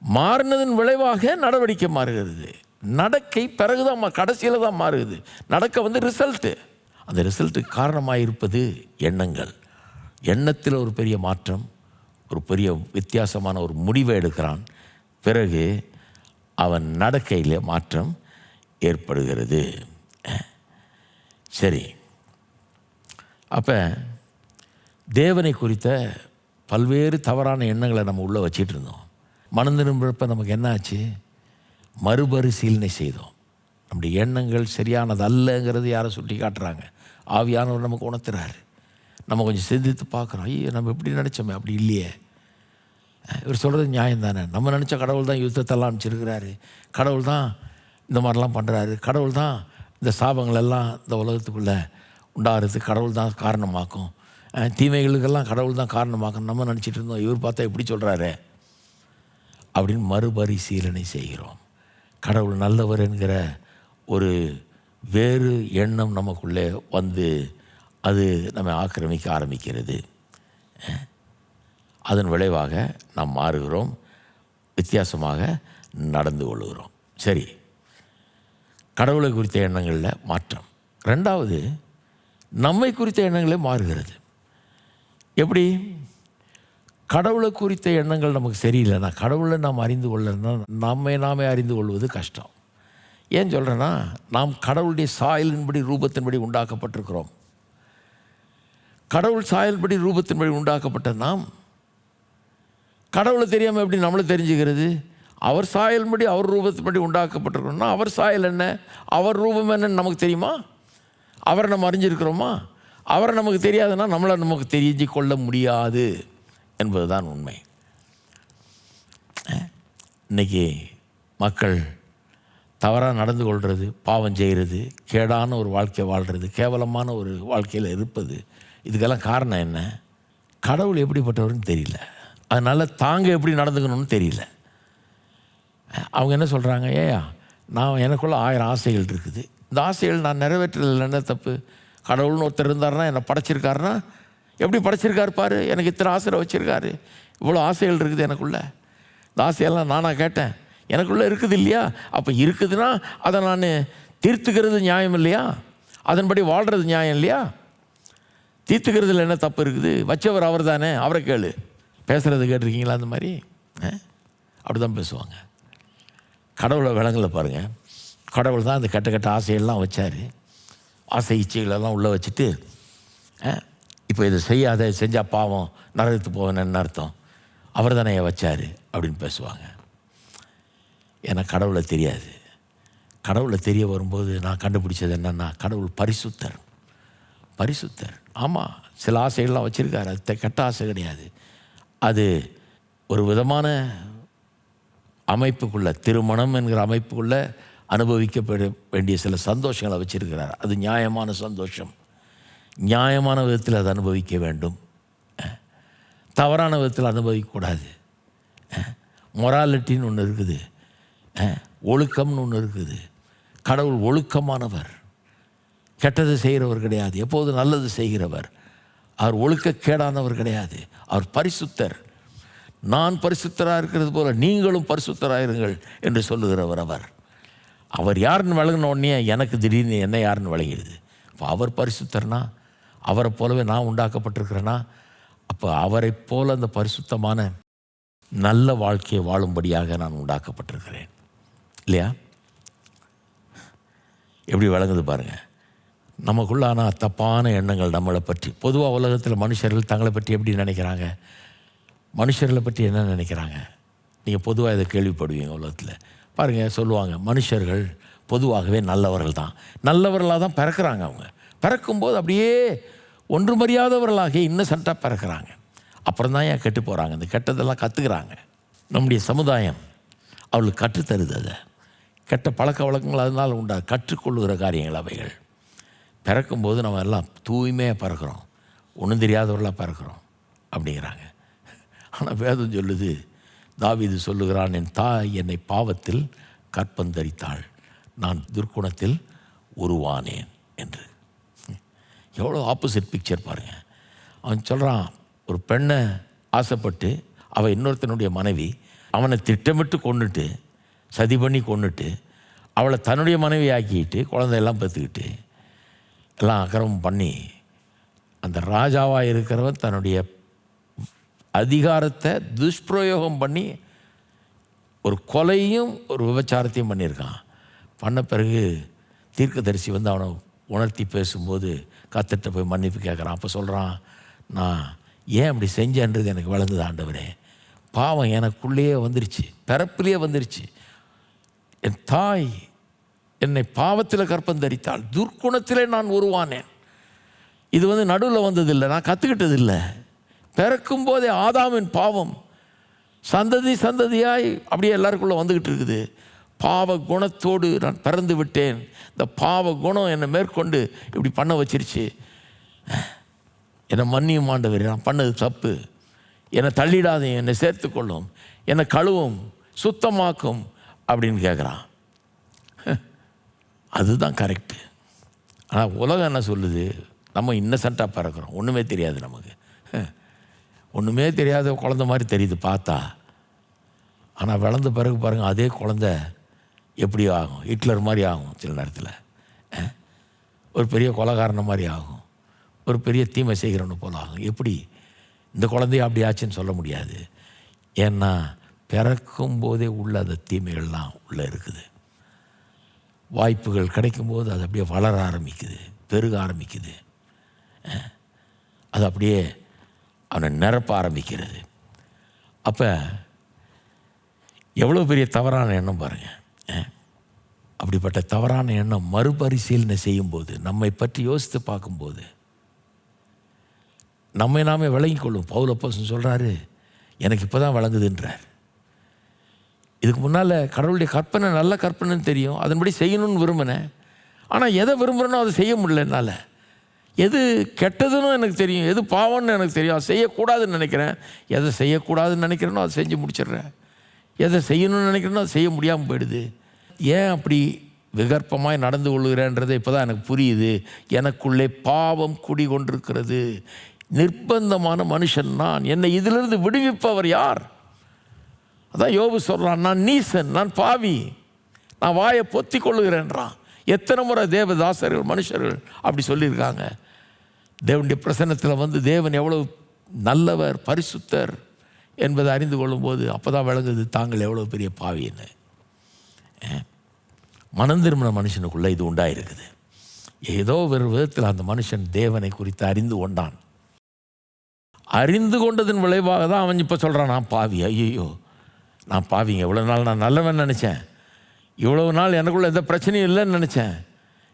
மாறினதன் விளைவாக நடவடிக்கை மாறுகிறது. நடக்கை பிறகுதான் கடைசியில் தான் மாறுகிறது. நடக்க ரிசல்ட்டு. அந்த ரிசல்ட்டுக்கு காரணமாக இருப்பது எண்ணங்கள். எண்ணத்தில் ஒரு பெரிய மாற்றம், ஒரு பெரிய வித்தியாசமான ஒரு முடிவை எடுக்கிறான். பிறகு அவன் நடக்கையிலே மாற்றம் ஏற்படுகிறது. சரி, அப்போ தேவனை குறித்த பல்வேறு தவறான எண்ணங்களை நம்ம உள்ளே வச்சிட்டு இருந்தோம். மனம் திரும்புறப்ப நமக்கு என்ன ஆச்சு? மறுபரிசீலனை செய்தோம். நம்முடைய எண்ணங்கள் சரியானது அல்லங்கிறது யாரை சுட்டி காட்டுறாங்க? ஆவியானவர் நமக்கு உணர்த்துறாரு. நம்ம கொஞ்சம் சிந்தித்து பார்க்குறோம். ஐயோ, நம்ம எப்படி நினச்சோமே, அப்படி இல்லையே. இவர் சொல்கிறது நியாயம் தானே. நம்ம நினச்ச கடவுள் தான் யுத்தத்தெல்லாம் அமைச்சிருக்கிறாரு, கடவுள் தான் இந்த மாதிரிலாம் பண்ணுறாரு, கடவுள் தான் இந்த சாபங்களெல்லாம் இந்த உலகத்துக்குள்ளே உண்டாகிறதுக்கு கடவுள் தான் காரணமாக்கும், தீமைகளுக்கெல்லாம் கடவுள் தான் காரணமாக்கும் நம்ம நினச்சிட்டு இருந்தோம். இவர் பார்த்தா எப்படி சொல்கிறாரு அப்படின்னு மறுபரிசீலனை செய்கிறோம். கடவுள் நல்லவர் என்கிற ஒரு வேறு எண்ணம் நமக்குள்ளே வந்து அது நம்ம ஆக்கிரமிக்க ஆரம்பிக்கிறது. அதன் விளைவாக நாம் மாறுகிறோம், வித்தியாசமாக நடந்து கொள்கிறோம். சரி, கடவுளை குறித்த எண்ணங்களில் மாற்றம். ரெண்டாவது, நம்மை குறித்த எண்ணங்களே மாறுகிறது. எப்படி? கடவுளை குறித்த எண்ணங்கள் நமக்கு சரியில்லைன்னா, கடவுளை நாம் அறிந்து கொள்ளணும்னா நாமே அறிந்து கொள்வது கஷ்டம். ஏன் சொல்கிறேன்னா, நாம் கடவுளுடைய சாயலின்படி ரூபத்தின்படி உண்டாக்கப்பட்டிருக்கிறோம். கடவுள் சாயல்படி ரூபத்தின்படி உண்டாக்கப்பட்ட நாம் கடவுளை தெரியாமல் எப்படி நம்மளை தெரிஞ்சுக்கிறது? அவர் சாயல்படி அவர் ரூபத்தின்படி உண்டாக்கப்பட்டிருக்கணும்னா அவர் சாயல் என்ன, அவர் ரூபம் என்னன்னு நமக்கு தெரியுமா? அவரை நம்ம அறிஞ்சிருக்கிறோமா? அவரை நமக்கு தெரியாதுன்னா நம்மளை நமக்கு தெரிஞ்சு கொள்ள முடியாது என்பதுதான் உண்மை. இன்றைக்கி மக்கள் தவறாக நடந்து கொள்வது, பாவம் செய்கிறது, கேடான ஒரு வாழ்க்கை வாழ்கிறது, கேவலமான ஒரு வாழ்க்கையில் இருப்பது, இதுக்கெல்லாம் காரணம் என்ன? கடவுள் எப்படிப்பட்டவர்னு தெரியல, அதனால் தாங்க எப்படி நடந்துக்கணும்னு தெரியல. அவங்க என்ன சொல்கிறாங்க? ஏயா, நான் எனக்குள்ள 1000 ஆசைகள் இருக்குது, இந்த ஆசைகள் நான் நிறைவேற்றல, என்ன தப்பு? கடவுள்னு ஒருத்தர் இருந்தாருன்னா, என்னை படைச்சிருக்காருன்னா எப்படி படைச்சிருக்காரு பாரு, எனக்கு இத்தனை ஆசை வச்சுருக்காரு, இவ்வளோ ஆசைகள் இருக்குது எனக்குள்ளே, இந்த ஆசையெல்லாம் நானாக கேட்டேன், எனக்குள்ளே இருக்குது இல்லையா? அப்போ இருக்குதுன்னா அதை நான் தீர்த்துக்கிறது நியாயம் இல்லையா? அதன்படி வாழ்கிறது நியாயம் இல்லையா? தீர்த்துக்கிறதுல என்ன தப்பு இருக்குது? வச்சவர் அவர் தானே, அவரை கேளு. பேசுகிறது கேட்டிருக்கீங்களா? அந்த மாதிரி அப்படி தான் பேசுவாங்க. கடவுளை விலங்கல பாருங்கள். கடவுள் தான் அந்த கெட்ட கெட்ட ஆசையெல்லாம் வச்சார், ஆசை இச்சைகளெல்லாம் உள்ளே வச்சுட்டு, இப்போ இதை செய்யாத, செஞ்சால் பாவம் நரகத்துக்கு போவேன்னு அர்த்தம், அவர் தானே வச்சார் அப்படின்னு பேசுவாங்க. ஏன்னா கடவுளை தெரியாது. கடவுளை தெரிய வரும்போது நான் கண்டுபிடிச்சது என்னென்னா, கடவுள் பரிசுத்தர். பரிசுத்தர், ஆமாம், சில ஆசைகள்லாம் வச்சுருக்காரு, அது கெட்ட ஆசை கிடையாது. அது ஒரு விதமான அமைப்புக்குள்ளே, திருமணம் என்கிற அமைப்புக்குள்ளே அனுபவிக்கப்பட வேண்டிய சில சந்தோஷங்களை வச்சுருக்கிறார். அது நியாயமான சந்தோஷம், நியாயமான விதத்தில் அதை அனுபவிக்க வேண்டும், தவறான விதத்தில் அனுபவிக்கக்கூடாது. மொராலிட்டின்னு ஒன்று இருக்குது, ஒழுக்கம்னு ஒன்று இருக்குது. கடவுள் ஒழுக்கமானவர், கெட்டது செய்கிறவர் கிடையாது, எப்போது நல்லது செய்கிறவர். அவர் ஒழுக்கக்கேடானவர் கிடையாது, அவர் பரிசுத்தர். நான் பரிசுத்தராக இருக்கிறது போல நீங்களும் பரிசுத்தராக இருங்கள் என்று சொல்லுகிறவர் அவர். அவர் யாருன்னு விளங்கின உடனே எனக்கு திடீர்னு என்ன யாருன்னு விளங்கிடுது. அப்போ அவர் பரிசுத்தர்னா, அவரை போலவே நான் உண்டாக்கப்பட்டிருக்கிறேன்னா, அப்போ அவரை போல அந்த பரிசுத்தமான நல்ல வாழ்க்கையை வாழும்படியாக நான் உண்டாக்கப்பட்டிருக்கிறேன் இல்லையா? எப்படி விளங்குது பாருங்கள். நமக்குள்ளான தப்பான எண்ணங்கள் நம்மளை பற்றி. பொதுவாக உலகத்தில் மனுஷர்கள் தங்களை பற்றி எப்படி நினைக்கிறாங்க, மனுஷர்களை பற்றி என்ன நினைக்கிறாங்க? நீங்கள் பொதுவாக இதை கேள்விப்படுவீங்க உலகத்தில். பாருங்கள், சொல்லுவாங்க மனுஷர்கள் பொதுவாகவே நல்லவர்கள் தான், நல்லவர்களாக தான் பிறக்கிறாங்க. அவங்க பிறக்கும்போது அப்படியே ஒன்றுமறியாதவர்களாக இன்னசென்ட்டாக பிறக்கிறாங்க. அப்புறம் தான் ஏன் கெட்டு போகிறாங்க, இந்த கெட்டதெல்லாம் கற்றுக்கிறாங்க. நம்முடைய சமுதாயம் அவளுக்கு கற்றுத்தருது. அதை கெட்ட பழக்க வழக்கங்கள் அதனால் கற்றுக்கொள்ளுகிற காரியங்கள் அவைகள். பிறக்கும்போது நம்ம எல்லாம் தூய்மையாக பிறக்கிறோம், ஒன்றும் தெரியாதவர்களாக பிறக்கிறோம் அப்படிங்கிறாங்க. ஆனால் வேதம் சொல்லுது, தாவீது சொல்லுகிறான், என் தாய் என்னை பாவத்தில் கற்பந்தரித்தாள், நான் துர்க்குணத்தில் உருவானேன் என்று. எவ்வளோ ஆப்போசிட் பிக்சர் பாருங்கள். அவன் சொல்கிறான், ஒரு பெண்ணை ஆசைப்பட்டு அவள் இன்னொருத்தனுடைய மனைவி, அவனை திட்டமிட்டு கொண்டுட்டு, சதி பண்ணி கொண்டுட்டு, அவளை தன்னுடைய மனைவி ஆக்கிட்டு, குழந்தையெல்லாம் பெற்றுக்கிட்டு, எல்லாம் அக்கிரமம் பண்ணி, அந்த ராஜாவாக இருக்கிறவன் தன்னுடைய அதிகாரத்தை துஷ்பிரயோகம் பண்ணி ஒரு கொலையும் ஒரு விபச்சாரத்தையும் பண்ணியிருக்கான். பண்ண பிறகு தீர்க்கதரிசி வந்து அவனை உணர்த்தி பேசும்போது கர்த்தர்கிட்ட போய் மன்னிப்பு கேட்குறான். அப்போ சொல்கிறான், நான் ஏன் அப்படி செஞ்சேன்றது எனக்கு விளங்குது ஆண்டவரே. பாவம் எனக்குள்ளேயே வந்துருச்சு, பிறப்பிலேயே வந்துருச்சு. என் தாய் என்னை பாவத்தில் கற்பம் தரித்தாள், துர்க்குணத்திலே நான் உருவானேன். இது வந்து நடுவில் வந்ததில்லை, நான் கற்றுக்கிட்டது இல்லை. பிறக்கும் போதே ஆதாமின் பாவம் சந்ததி சந்ததியாய் அப்படியே எல்லாருக்குள்ளே வந்துக்கிட்டு இருக்குது. பாவ குணத்தோடு நான் பிறந்து விட்டேன். இந்த பாவ குணம் என்னை மேற்கொண்டு இப்படி பண்ண வச்சிருச்சு. என்னை மன்னியும் ஆண்டவரே, நான் பண்ணது தப்பு. என்னை தள்ளிடாதே, என்னை சேர்த்துக்கொள்ளும், என்னை கழுவும், சுத்தமாக்கும் அப்படின்னு கேட்குறான். அதுதான் கரெக்டு. ஆனால் உலகம் என்ன சொல்லுது? நம்ம இன்னசென்ட்டாக பிறக்கிறோம், ஒன்றுமே தெரியாது நமக்கு. ஒன்றுமே தெரியாத குழந்த மாதிரி தெரியுது பார்த்தா. ஆனால் வளர்ந்த பிறகு பாருங்கள், அதே குழந்த எப்படி ஆகும்? ஹிட்லர் மாதிரி ஆகும், சில நேரத்தில் ஒரு பெரிய கொலைகாரன மாதிரி ஆகும், ஒரு பெரிய தீமை செய்கிறவனு போல ஆகும். எப்படி இந்த குழந்தைய அப்படி ஆச்சுன்னு சொல்ல முடியாது. ஏன்னா பிறக்கும் போதே உள்ள அந்த தீமைகள்லாம் உள்ளே இருக்குது. வாய்ப்புகள் கிடைக்கும்போது அது அப்படியே வளர ஆரம்பிக்குது, பெருக ஆரம்பிக்குது. அது அப்படியே அவனை நிரப்ப ஆரம்பிக்கிறது. அப்போ எவ்வளோ பெரிய தவறான எண்ணம் பாருங்கள். அப்படிப்பட்ட தவறான எண்ணம் மறுபரிசீலனை செய்யும்போது, நம்மை பற்றி யோசித்து பார்க்கும்போது நம்மை நாமே விளங்கிக் கொள்ளும். பவுல் அப்போஸ்தலன் சொல்கிறாரு, எனக்கு இப்போ தான் விளங்குதுன்றார். இதுக்கு முன்னால் கடவுளுடைய கற்பனை நல்ல கற்பனைன்னு தெரியும், அதன்படி செய்யணும்னு விரும்பினேன். ஆனால் எதை விரும்புகிறேனோ அதை செய்ய முடியல என்னால். எது கெட்டதுன்னு எனக்கு தெரியும், எது பாவம்னு எனக்கு தெரியும், அதை செய்யக்கூடாதுன்னு நினைக்கிறேன். எதை செய்யக்கூடாதுன்னு நினைக்கிறேனோ அதை செஞ்சு முடிச்சிடுறேன். எதை செய்யணும்னு நினைக்கிறேனோ அதை செய்ய முடியாமல் போயிடுது. ஏன் அப்படி விகற்பமாய் நடந்து கொள்கிறேன்றதை இப்போ தான் எனக்கு புரியுது. எனக்குள்ளே பாவம் குடி கொண்டிருக்கிறது. நிர்பந்தமான மனுஷன் நான், என்னை இதிலிருந்து விடுவிப்பவர் யார்? அதான் யோபு சொல்கிறான், நான் நீசன், நான் பாவி, நான் வாயை பொத்தி கொள்ளுகிறேன்றான். எத்தனை முறை தேவதாசர்கள் மனுஷர்கள் அப்படி சொல்லியிருக்காங்க. தேவனுடைய பிரசன்னத்தில் வந்து தேவன் எவ்வளவு நல்லவர், பரிசுத்தர் என்பதை அறிந்து கொள்ளும்போது அப்போ தான் விளங்குது தாங்கள் எவ்வளோ பெரிய பாவின்னு. மனம் திரும்பின மனுஷனுக்குள்ளே இது உண்டாயிருக்குது. ஏதோ ஒரு விதத்தில் அந்த மனுஷன் தேவனை குறித்து அறிந்து கொண்டான். அறிந்து கொண்டதன் விளைவாக தான் அவன் இப்போ சொல்கிறான், நான் பாவி. ஐயோ நான் பாவிங்க, இவ்வளோ நாள் நான் நல்லவன் நினச்சேன், இவ்வளவு நாள் எனக்குள்ள எந்த பிரச்சனையும் இல்லைன்னு நினச்சேன்,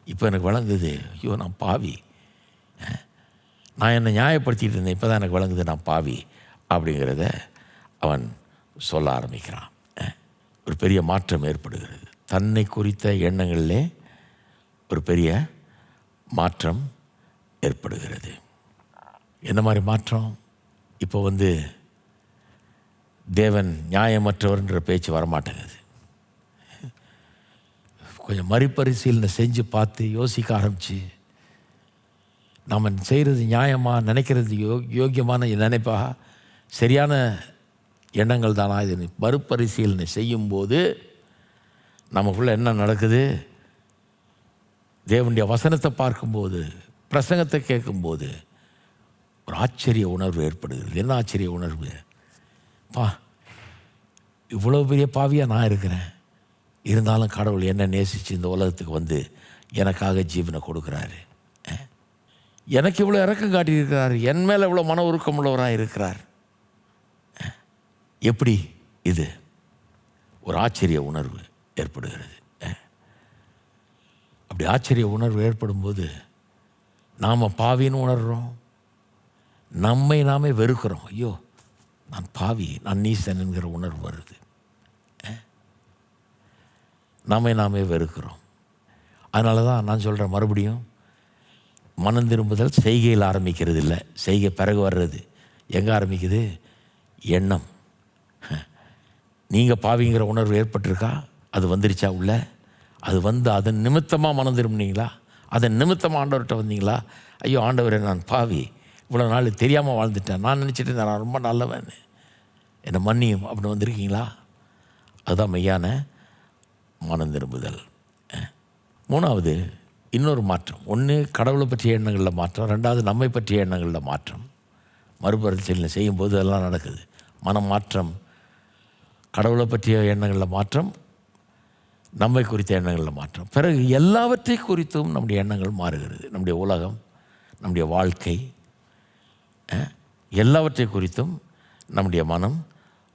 இப்போ எனக்கு விளங்குது, ஐயோ நான் பாவி, நான் என்னை நியாயப்படுத்திட்டு இருந்தேன், இப்போ தான் எனக்கு விளங்குது நான் பாவி அப்படிங்கிறத அவன் சொல்ல ஆரம்பிக்கிறான். ஒரு பெரிய மாற்றம் ஏற்படுகிறது. தன்னை குறித்த எண்ணங்களிலே ஒரு பெரிய மாற்றம் ஏற்படுகிறது. என்ன மாதிரி மாற்றம்? இப்போ வந்து தேவன் நியாயமற்றவர்ன்ற பேச்சு வரமாட்டேங்குது. கொஞ்சம் மறுபரிசீலனை செஞ்சு பார்த்து யோசிக்க ஆரம்பித்து, நம்ம செய்கிறது நியாயமாக, நினைக்கிறது யோக்கியமான நினைப்பா, சரியான எண்ணங்கள் தானா, இது மறுபரிசீலனை செய்யும்போது நமக்குள்ளே என்ன நடக்குது? தேவனுடைய வசனத்தை பார்க்கும்போது, பிரசங்கத்தை கேட்கும்போது ஒரு ஆச்சரிய உணர்வு ஏற்படுகிறது. என்ன ஆச்சரிய உணர்வு? இவ்வளோ பெரிய பாவியாக நான் இருக்கிறேன், இருந்தாலும் கடவுள் என்ன நேசித்து இந்த உலகத்துக்கு வந்து எனக்காக ஜீவனை கொடுக்குறாரு, எனக்கு இவ்வளோ இறக்கம் காட்டியிருக்கிறார், என் மேலே இவ்வளோ மன உருக்கம் உள்ளவராக இருக்கிறார். எப்படி இது ஒரு ஆச்சரிய உணர்வு ஏற்படுகிறது. அப்படி ஆச்சரிய உணர்வு ஏற்படும்போது நாம் பாவின்னு உணர்கிறோம், நம்மை நாமே வெறுக்கிறோம். ஐயோ நான் பாவி, நான் நீசன் என்கிற உணர்வு வருது. நம்மை நாமே வெறுக்கிறோம். அதனால தான் நான் சொல்கிறேன் மறுபடியும், மனம் திரும்புதல் செய்கையில் ஆரம்பிக்கிறது இல்லை, செய்கை பிறகு வர்றது. எங்கே ஆரம்பிக்குது? எண்ணம். நீங்கள் பாவிங்கிற உணர்வு ஏற்பட்டிருக்கா? அது வந்துருச்சா உள்ள? அது வந்து அதன் நிமித்தமாக மனம் திரும்பினீங்களா? அதன் நிமித்தமாக ஆண்டவர்கிட்ட வந்தீங்களா? ஐயோ ஆண்டவரே நான் பாவி, இவ்வளோ நாள் தெரியாமல் வாழ்ந்துட்டேன், நான் நினச்சிட்டு இருந்தேன் நான் ரொம்ப நல்லவன், என்னை மன்னியும் அப்படின்னு வந்திருக்கீங்களா? அதுதான் மெய்யான மனம் திரும்புதல். மூணாவது இன்னொரு மாற்றம். ஒன்று கடவுளை பற்றிய எண்ணங்களில் மாற்றம், ரெண்டாவது நம்மை பற்றிய எண்ணங்களில் மாற்றம். மறுபரிசீலனை செய்யும்போது அதெல்லாம் நடக்குது. மனம் மாற்றம் கடவுளை பற்றிய எண்ணங்களில் மாற்றம், நம்மை குறித்த எண்ணங்களில் மாற்றம். பிறகு எல்லாவற்றை குறித்தும் நம்முடைய எண்ணங்கள் மாறுகிறது. நம்முடைய உலகம், நம்முடைய வாழ்க்கை, எல்லாவற்றை குறித்தும் நம்முடைய மனம்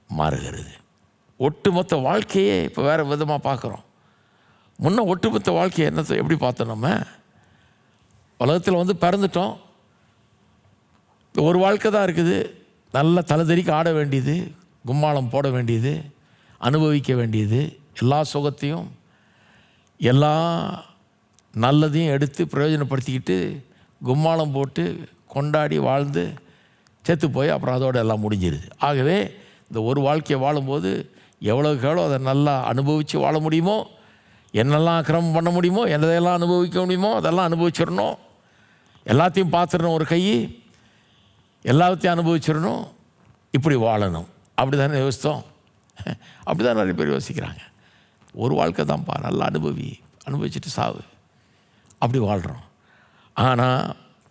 மாறுகிறது. ஒட்டுமொத்த வாழ்க்கையே இப்போ வேறு விதமாக பார்க்குறோம். முன்ன ஒட்டுமொத்த வாழ்க்கையை எப்படி பார்த்தோம்? நம்ம உலகத்தில் பிறந்துட்டோம், ஒரு வாழ்க்கை தான் இருக்குது. நல்லா தலைதறிக்க ஆட வேண்டியது, கும்மாளம் போட வேண்டியது, அனுபவிக்க வேண்டியது, எல்லா சுகத்தையும் எல்லா நல்லதையும் எடுத்து பிரயோஜனப்படுத்திக்கிட்டு கும்மாளம் போட்டு கொண்டாடி வாழ்ந்து செத்து போய் அப்புறம் அதோடு எல்லாம் முடிஞ்சிருது. ஆகவே இந்த ஒரு வாழ்க்கையை வாழும்போது எவ்வளோக்கு எவ்வளோ அதை நல்லா அனுபவித்து வாழ முடியுமோ, என்னெல்லாம் கிரமம் பண்ண முடியுமோ, என்னதையெல்லாம் அனுபவிக்க முடியுமோ அதெல்லாம் அனுபவிச்சிடணும். எல்லாத்தையும் பார்த்துடணும், ஒரு கை எல்லாத்தையும் அனுபவிச்சிடணும், இப்படி வாழணும். அப்படி தானே யோசித்தோம்? அப்படி தான் நிறைய பேர் யோசிக்கிறாங்க. ஒரு வாழ்க்கை தான்ப்பா, நல்லா அனுபவிச்சுட்டு சாவு, அப்படி வாழ்கிறோம். ஆனால்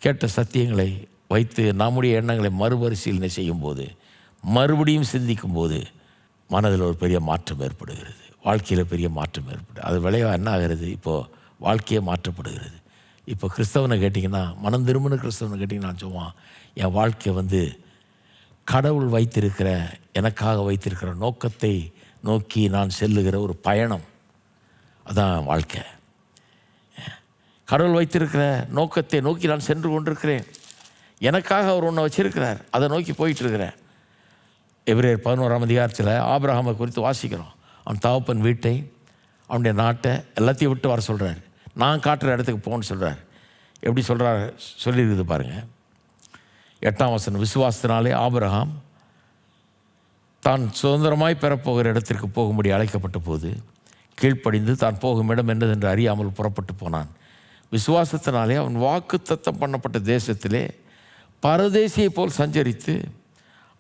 கேட்ட சத்தியங்களை வைத்து நம்முடைய எண்ணங்களை மறுபரிசீலனை செய்யும்போது, மறுபடியும் சிந்திக்கும்போது மனதில் ஒரு பெரிய மாற்றம் ஏற்படுகிறது, வாழ்க்கையில் பெரிய மாற்றம் ஏற்படுது. அது விளைவாக என்ன ஆகிறது? இப்போது வாழ்க்கையே மாற்றப்படுகிறது. இப்போ கிறிஸ்தவனை கேட்டிங்கன்னா, மனம் திரும்பின கிறிஸ்தவனை கேட்டிங்கன்னா சொல்லுவான், என் வாழ்க்கை கடவுள் வைத்திருக்கிற, எனக்காக வைத்திருக்கிற நோக்கத்தை நோக்கி நான் செல்லுகிற ஒரு பயணம், அதான் வாழ்க்கை. கடவுள் வைத்திருக்கிற நோக்கத்தை நோக்கி நான் சென்று கொண்டிருக்கிறேன். எனக்காக அவர் ஒன்று வச்சிருக்கிறார், அதை நோக்கி போயிட்டுருக்கிறேன். எபிரேயர் 11ஆம் அதிகாரத்தில் ஆபிரகாமை குறித்து வாசிக்கிறோம். அவன் தகப்பன் வீட்டை, அவனுடைய நாட்டை எல்லாத்தையும் விட்டு வர சொல்கிறார். நான் காட்டுற இடத்துக்கு போகணும்னு சொல்கிறார். எப்படி சொல்கிறார் சொல்லியிருக்குது பாருங்கள். 8ஆம் வசனம், விசுவாசத்தினாலே ஆபிரகாம் தான் சுதந்திரமாய் பெறப்போகிற இடத்திற்கு போகும்படி அழைக்கப்பட்ட போது கீழ்ப்படிந்து தான் போகும் இடம் என்னதென்று அறியாமல் புறப்பட்டு போனான். விசுவாசத்தினாலே அவன் வாக்குத்தத்தம் பண்ணப்பட்ட தேசத்திலே பரதேசியை போல் சஞ்சரித்து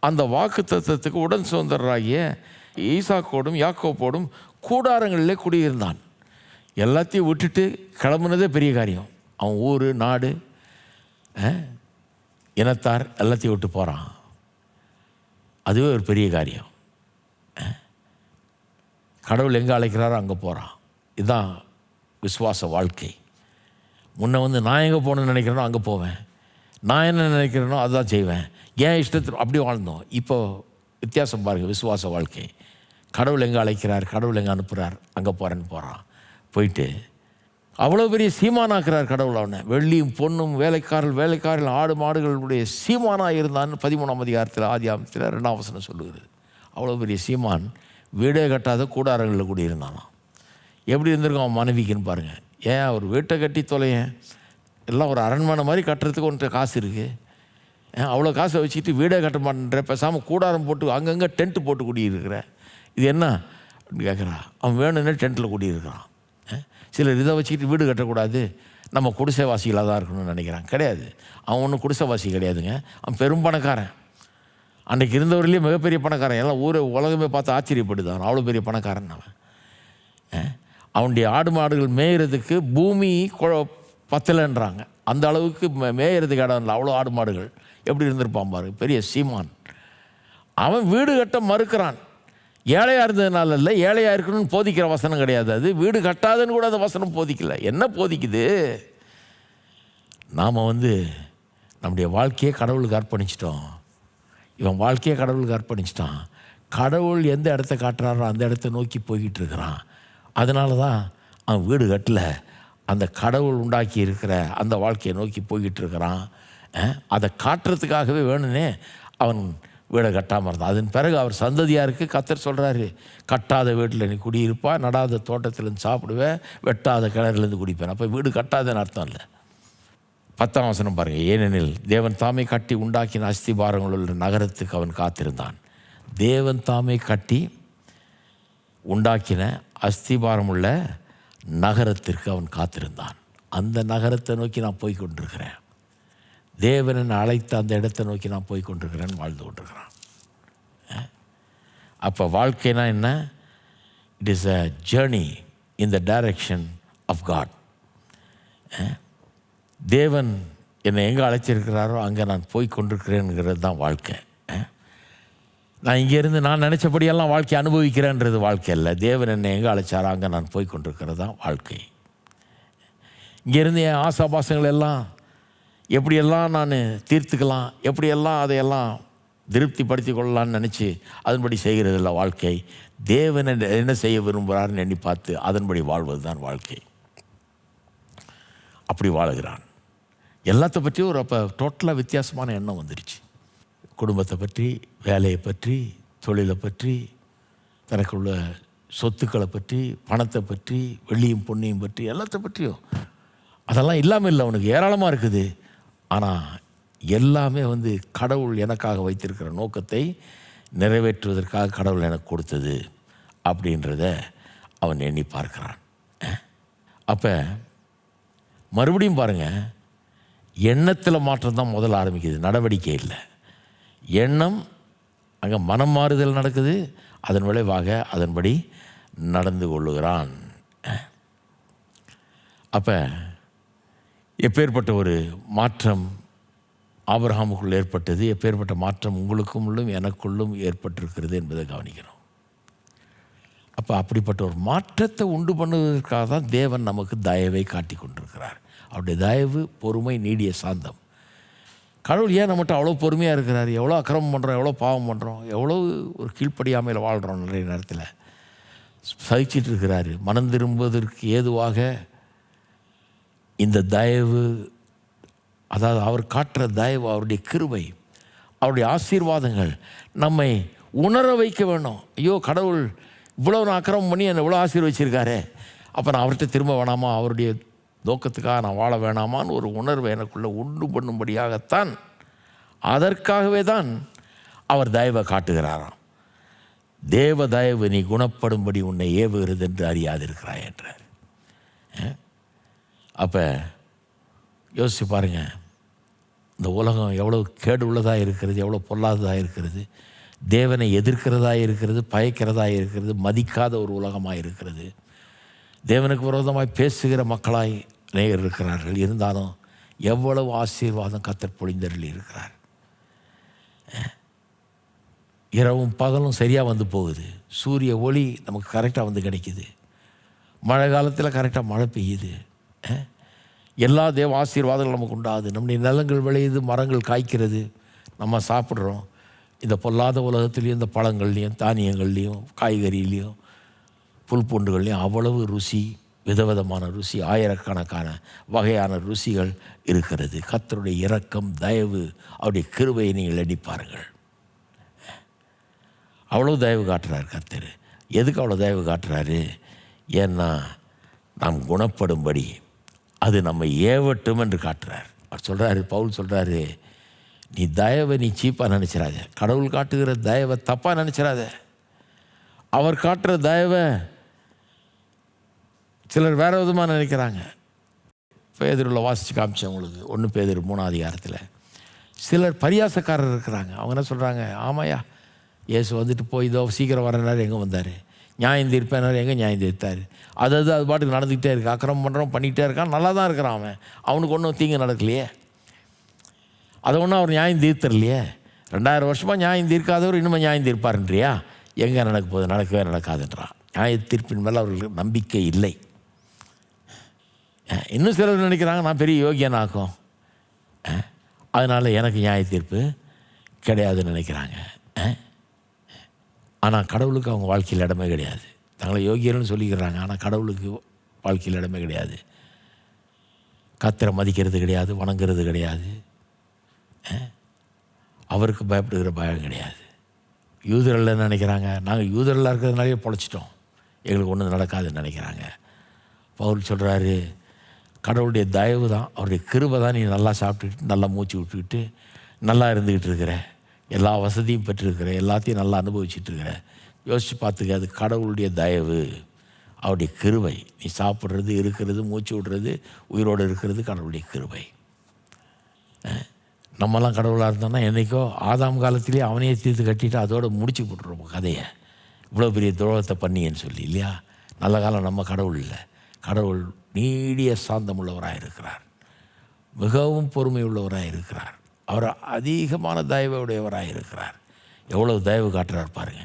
அந்த வாக்குத்தத்தத்துக்கு உடன் சுதந்திரராகிய ஈசாக்கோடும் யாக்கோப்போடும் கூடாரங்களிலே குடியிருந்தான். எல்லாத்தையும் விட்டுட்டு கிளம்புனதே பெரிய காரியம். அவன் ஊர், நாடு, இனத்தார் எல்லாத்தையும் விட்டு போகிறான். அதுவே ஒரு பெரிய காரியம். கடவுள் எங்கே அழைக்கிறாரோ அங்கே போகிறான். இதுதான் விசுவாச வாழ்க்கை. முன்ன நான் எங்கே போகணுன்னு நினைக்கிறேனோ அங்கே போவேன், நான் என்ன நினைக்கிறேனோ அதுதான் செய்வேன், ஏன் இஷ்டத்தில் அப்படி வாழ்ந்தோம். இப்போது வித்தியாசம் பாருங்கள். விசுவாச வாழ்க்கை, கடவுள் எங்கே அழைக்கிறார், கடவுள் எங்கே அனுப்புகிறார், அங்கே போகிறேன்னு போகிறான். போயிட்டு அவ்வளோ பெரிய சீமானாக்குறார் கடவுள். அவனை வெள்ளியும் பொண்ணும் வேலைக்காரர்கள் ஆடு மாடுகளுடைய சீமானாக இருந்தான்னு 13ஆம் அதிகாரத்தில் ஆதியாகமத்தில் 2ஆம் வசனம் சொல்லுகிறது. அவ்வளோ பெரிய சீமான் வீடே கட்டாத கூடாரங்களில் கூடி இருந்தானாம். எப்படி இருந்திருக்கும் அவன் மனைவிக்குன்னு பாருங்கள். ஏன் ஒரு வீட்டை கட்டி தொலையேன், எல்லாம் ஒரு அரண்மனை மாதிரி கட்டுறதுக்கு ஒன்று காசு இருக்குது, அவ்வளோ காசை வச்சுக்கிட்டு வீடே கட்ட மாட்டேன்ற, பேசாமல் கூடாரம் போட்டு அங்கங்கே டென்ட்டு போட்டு குடியிருக்கிற, இது என்ன அப்படின்னு கேட்குறா. அவன் வேணும்னே டென்ட்டில் குடியிருக்கிறான். சிலர் இதை வச்சுக்கிட்டு வீடு கட்டக்கூடாது, நம்ம குடிசைவாசிகளாக தான் இருக்கணும்னு நினைக்கிறான். கிடையாது, அவன் ஒன்றும் குடிசைவாசி கிடையாதுங்க. அவன் பெரும் பணக்காரன். அன்றைக்கி இருந்தவர்களே மிகப்பெரிய பணக்காரன். எல்லாம் உலகமே பார்த்து ஆச்சரியப்படுதான், அவ்வளோ பெரிய பணக்காரன் அவன். அவனுடைய ஆடு மாடுகள் மேயிறதுக்கு பூமி பத்தலைன்றாங்க. அந்த அளவுக்கு மேயிறதுக்கு இடம் இல்லை, அவ்வளோ ஆடு மாடுகள். எப்படி இருந்திருப்பான் பாரு, பெரிய சீமான். அவன் வீடு கட்ட மறுக்கிறான். ஏழையாக இருந்ததுனால இல்லை, ஏழையாக இருக்கணும்னு போதிக்கிற வசனம் கிடையாது அது. வீடு கட்டாதுன்னு கூட அந்த வசனம் போதிக்கலை. என்ன போதிக்குது? நாம் நம்முடைய வாழ்க்கையை கடவுளுக்கு அர்ப்பணிச்சிட்டோம். இவன் வாழ்க்கையை கடவுளுக்கு அர்ப்பணிச்சிட்டான். கடவுள் எந்த இடத்த காட்டுறாரோ அந்த இடத்த நோக்கி போய்கிட்டு இருக்கிறான். அதனால தான் அவன் வீடு கட்டலை, அந்த கடவுள் உண்டாக்கி இருக்கிற அந்த வாழ்க்கையை நோக்கி போய்கிட்டு இருக்கிறான். அதை காட்டுறதுக்காகவே வேணும்னே அவன் வீடை கட்டாமல் இருந்தான். அதன் பிறகு அவர் சந்ததியாருக்கு கர்த்தர் சொல்கிறாரு, கட்டாத வீட்டில் நீ குடியிருப்பா, நடாத தோட்டத்திலேருந்து சாப்பிடுவேன், வெட்டாத கிணறுலேருந்து குடிப்பேன். அப்போ வீடு கட்டாதன்னு அர்த்தம் இல்லை. 10ஆம் வசனம் பாருங்கள். ஏனெனில் தேவன் தாமே கட்டி உண்டாக்கின அஸ்திபாரங்கள் உள்ள நகரத்துக்கு அவன் காத்திருந்தான். தேவன் தாமே கட்டி உண்டாக்கின அஸ்திபாரம் உள்ள நகரத்திற்கு அவன் காத்திருந்தான். அந்த நகரத்தை நோக்கி நான் போய் கொண்டிருக்கிறேன். தேவனை அழைத்த அந்த இடத்தை நோக்கி நான் போய் கொண்டிருக்கிறேன்னு வாழ்ந்து கொண்டிருக்கிறான். அப்போ வாழ்க்கைனா என்ன? It is a journey in the direction of God. தேவன் என்னை எங்கே அழைச்சிருக்கிறாரோ அங்கே நான் போய் கொண்டிருக்கிறேங்கிறது தான் வாழ்க்கை. நான் இங்கேருந்து நான் நினச்சபடியெல்லாம் வாழ்க்கை அனுபவிக்கிறேன்றது வாழ்க்கை இல்லை. தேவன் என்னை எங்கே அழைச்சாரோ அங்கே நான் போய் கொண்டிருக்கிறது தான் வாழ்க்கை. இங்கேருந்து என் ஆசாபாசங்கள் எல்லாம் எப்படியெல்லாம் நான் தீர்த்துக்கலாம், எப்படியெல்லாம் அதையெல்லாம் திருப்திப்படுத்தி கொள்ளலான்னு நினச்சி அதன்படி செய்கிறது இல்லை வாழ்க்கை. தேவன் என்ன செய்ய விரும்புகிறாருன்னு எண்ணி பார்த்து அதன்படி வாழ்வது தான் வாழ்க்கை. அப்படி வாழுகிறான். எல்லாத்த பற்றியும் ஒரு அப்போ டோட்டலாக வித்தியாசமான எண்ணம் வந்துருச்சு. குடும்பத்தை பற்றி, வேலையை பற்றி, தொழிலை பற்றி, தனக்குள்ள சொத்துக்களை பற்றி, பணத்தை பற்றி, வெள்ளியும் பொன்னியும் பற்றி, எல்லாத்த பற்றியும். அதெல்லாம் இல்லாமல் இல்லை, அவனுக்கு ஏராளமாக இருக்குது. ஆனால் எல்லாமே கடவுள் எனக்காக வைத்திருக்கிற நோக்கத்தை நிறைவேற்றுவதற்காக கடவுள் எனக்கு கொடுத்தது அப்படின்றத அவன் எண்ணி பார்க்கிறான். அப்போ மறுபடியும் பாருங்கள், எண்ணத்தில் மாற்றம் தான் முதல்ல ஆரம்பிக்குது, நடவடிக்கை இல்லை. எண்ணம் அங்கே மனம் மாறுதல் நடக்குது, அதன் விளைவாக அதன்படி நடந்து கொள்ளுகிறான். அப்போ எப்பேற்பட்ட ஒரு மாற்றம் ஆபிரகாமுக்குள் ஏற்பட்டது, எப்பேற்பட்ட மாற்றம் உங்களுக்குள்ளும் எனக்குள்ளும் ஏற்பட்டிருக்கிறது என்பதை கவனிக்கணும். அப்போ அப்படிப்பட்ட ஒரு மாற்றத்தை உண்டு பண்ணுவதற்காக தான் தேவன் நமக்கு தயவை காட்டி கொண்டிருக்கிறார். அவருடைய தயவு, பொறுமை, நீடிய சாந்தம். கடவுள் ஏன் நம்மகிட்ட அவ்வளோ பொறுமையாக இருக்கிறார்? எவ்வளோ அக்கிரமம் பண்ணுறோம், எவ்வளோ பாவம் பண்ணுறோம், எவ்வளோ ஒரு கீழ்ப்படியாமையில் வாழ்கிறோம், நிறைய நேரத்தில் சகிச்சிட்டு இருக்கிறாரு. மனம் திரும்புவதற்கு ஏதுவாக இந்த தயவு, அதாவது அவர் காட்டுற தயவு, அவருடைய கிருபை, அவருடைய ஆசீர்வாதங்கள் நம்மை உணர வைக்க வேணும். ஐயோ, கடவுள் இவ்வளோ நான் அக்கிரமம் பண்ணி என்னை இவ்வளோ ஆசீர்வச்சிருக்காரே, அப்போ நான் அவர்கிட்ட திரும்ப வேணாமா, அவருடைய நோக்கத்துக்காக நான் வாழ வேணாமான்னு ஒரு உணர்வை எனக்குள்ளே உண்டு பண்ணும்படியாகத்தான், அதற்காகவே தான் அவர் தயவை காட்டுகிறாராம். தேவ தயவு நீ குணப்படும்படி உன்னை ஏவுகிறது என்று அறியாதிருக்கிறாய் என்றார். அப்போ யோசிச்சு பாருங்கள், இந்த உலகம் எவ்வளோ கேடு உள்ளதாக இருக்கிறது, எவ்வளோ பொல்லாததாக இருக்கிறது, தேவனை எதிர்க்கிறதாக இருக்கிறது, பயக்கிறதாக இருக்கிறது, மதிக்காத ஒரு உலகமாக இருக்கிறது, தேவனுக்கு விரோதமாய் பேசுகிற மக்களாய் நேயர் இருக்கிறார்கள். இருந்தாலும் எவ்வளவு ஆசீர்வாதம் கர்த்தர் பொழிந்தருளி இருக்கிறார். இரவும் பகலும் சரியாக வந்து போகுது, சூரிய ஒளி நமக்கு கரெக்டாக கிடைக்குது, மழை காலத்தில் கரெக்டாக மழை பெய்யுது, எல்லா தேவ ஆசீர்வாதங்களும் நமக்கு உண்டாகுது, நம்முடைய நிலங்கள் விளையுது, மரங்கள் காய்க்கிறது, நம்ம சாப்பிட்றோம். இந்த பொல்லாத உலகத்துலேயும் இந்த பழங்கள்லேயும் தானியங்கள்லேயும் காய்கறியிலையும் புல் பூண்டுகள்லேயும் அவ்வளவு ருசி, விதவிதமான ருசி, ஆயிரக்கணக்கான வகையான ருசிகள் இருக்கிறது. கர்த்தருடைய இரக்கம், தயவு, அவருடைய கிருபையை நீங்கள் எண்ணி பாருங்கள். அவ்வளோ தயவு காட்டுறாரு கர்த்தர். எதுக்கு அவ்வளோ தயவு காட்டுறாரு? ஏன்னா நாம் குணப்படும்படி, அது நம்ம ஏவட்டும் என்று காட்டுறார். அவர் சொல்கிறாரு, பவுல் சொல்கிறாரு, நீ தயவை நீ சீப்பாக நினச்சிடாத, கடவுள் காட்டுகிற தயவை தப்பாக நினச்சிடாத. அவர் காட்டுற தயவை சிலர் வேறு விதமாக நினைக்கிறாங்க. பேதுருவில் வாசித்து காமிச்சேன் உங்களுக்கு, 1 பேதுரு 3ஆம் அதிகாரத்தில். சிலர் பரியாசக்காரர் இருக்கிறாங்க. அவங்க என்ன சொல்கிறாங்க, ஆமாயா இயேசு வந்துட்டு போய் இதோ சீக்கிரம் வரனார், எங்கே வந்தார், நியாயம் தீர்ப்பேனார், எங்கே நியாயம் தீர்த்தார், அது பாட்டுக்கு நடந்துக்கிட்டே இருக்குது, அக்கிரமம் பண்ணுறோம் பண்ணிகிட்டே இருக்கான், நல்லா தான் இருக்கிறான், அவனுக்கு ஒன்றும் தீங்கு நடக்கலையே, அதை ஒன்றும் அவர் நியாயம் தீர்த்தரலையே, 2000 வருஷமாக நியாயம் தீர்க்காதவர் இன்னும் நியாயம் தீர்ப்பாருன்றியா? எங்கே நடக்க போகுது? நடக்கவே நடக்காதுன்றான். நியாய தீர்ப்பின் மேலே அவர்களுக்கு நம்பிக்கை இல்லை. இன்னும் சிலர் நினைக்கிறாங்க, நான் பெரிய யோகியனாக்கும், அதனால் எனக்கு நியாய தீர்ப்பு கிடையாதுன்னு நினைக்கிறாங்க. ஆனால் கடவுளுக்கு அவங்க வாழ்க்கையில் இடமே கிடையாது. தங்களை யோகியர்னு சொல்லிக்கிறாங்க, ஆனால் கடவுளுக்கு வாழ்க்கையில் இடமே கிடையாது. கர்த்தரை மதிக்கிறது கிடையாது, வணங்குறது கிடையாது, அவருக்கு பயப்படுகிற பயம் கிடையாது. யூதர்கள் என்ன நினைக்கிறாங்க, நாங்கள் யூதர்களாக இருக்கிறதுனாலே பொழைச்சிட்டோம், எங்களுக்கு ஒன்றும் நடக்காதுன்னு நினைக்கிறாங்க. பவுல் சொல்கிறாரு, கடவுளுடைய தயவு தான், அவருடைய கிருபை தான், நீ நல்லா சாப்பிட்டுக்கிட்டு நல்லா மூச்சு விட்டுக்கிட்டு நல்லா இருந்துக்கிட்டு இருக்கிற, எல்லா வசதியும் பெற்றிருக்கிற, எல்லாத்தையும் நல்லா அனுபவிச்சுட்டு இருக்கிற. யோசித்து பார்த்துக்க, அது கடவுளுடைய தயவு, அவருடைய கிருபை. நீ சாப்பிட்றது, இருக்கிறது, மூச்சு விடுறது, உயிரோடு இருக்கிறது கடவுளுடைய கிருபை. நம்மலாம் கடவுளாக இருந்தோம்னா என்றைக்கோ ஆதாம் காலத்திலே அவனையே தீர்த்து கட்டிட்டு அதோடு முடிச்சு போட்டுருவோம் கதையை, இவ்வளோ பெரிய துரோகத்தை பண்ணின்னு சொல்லி, இல்லையா? நல்ல காலம் நம்ம கடவுள் இல்லை. கடவுள் நீடிய சாந்தம் உள்ளவராக இருக்கிறார், மிகவும் பொறுமை உள்ளவராக இருக்கிறார், அவர் அதிகமான தயவுடையவராக இருக்கிறார். எவ்வளோ தயவு காட்டுறாரு பாருங்க.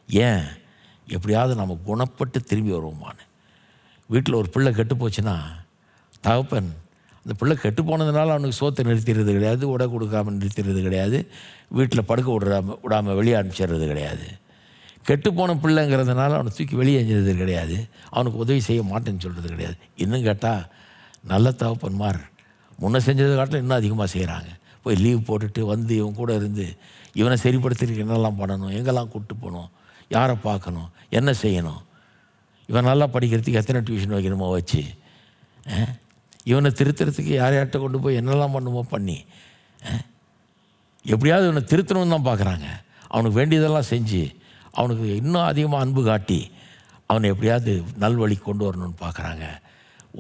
ஏன்? எப்படியாவது நம்ம குணப்பட்டு திரும்பி வருவோமான்னு. வீட்டில் ஒரு பிள்ளை கெட்டு போச்சுன்னா தகப்பன் அந்த பிள்ளை கெட்டு போனதுனால அவனுக்கு சோத்தை நிறுத்திடுறது கிடையாது, உடை கொடுக்காமல் நிறுத்திடுறது கிடையாது, வீட்டில் படுக்க விடாமல் வெளியே அனுப்பிச்சிடுறது கிடையாது. கெட்டுப்போன பிள்ளைங்கிறதுனால அவனை தூக்கி வெளியே எஞ்சது கிடையாது, அவனுக்கு உதவி செய்ய மாட்டேன்னு சொல்கிறது கிடையாது. இன்னும் கேட்டால் நல்ல தகப்பன்மார் முன்ன செஞ்சதை காட்டிலும் இன்னும் அதிகமாக செய்கிறாங்க. போய் லீவ் போட்டுட்டு வந்து இவன் கூட இருந்து இவனை சரிப்படுத்துறதுக்கு என்னெல்லாம் பண்ணணும், எங்கெல்லாம் கூப்பிட்டு போகணும், யாரை பார்க்கணும், என்ன செய்யணும், இவன் நல்லா படிக்கிறதுக்கு எத்தனை டியூஷன் வைக்கணுமோ வச்சு, இவனை திருத்துறதுக்கு யார்கிட்ட கொண்டு போய் என்னெல்லாம் பண்ணுமோ பண்ணி, எப்படியாவது இவனை திருத்தணும்னு தான் பார்க்குறாங்க. அவனுக்கு வேண்டியதெல்லாம் செஞ்சு அவனுக்கு இன்னும் அதிகமாக அன்பு காட்டி அவனை எப்படியாவது நல்வழி கொண்டு வரணும்னு பார்க்குறாங்க.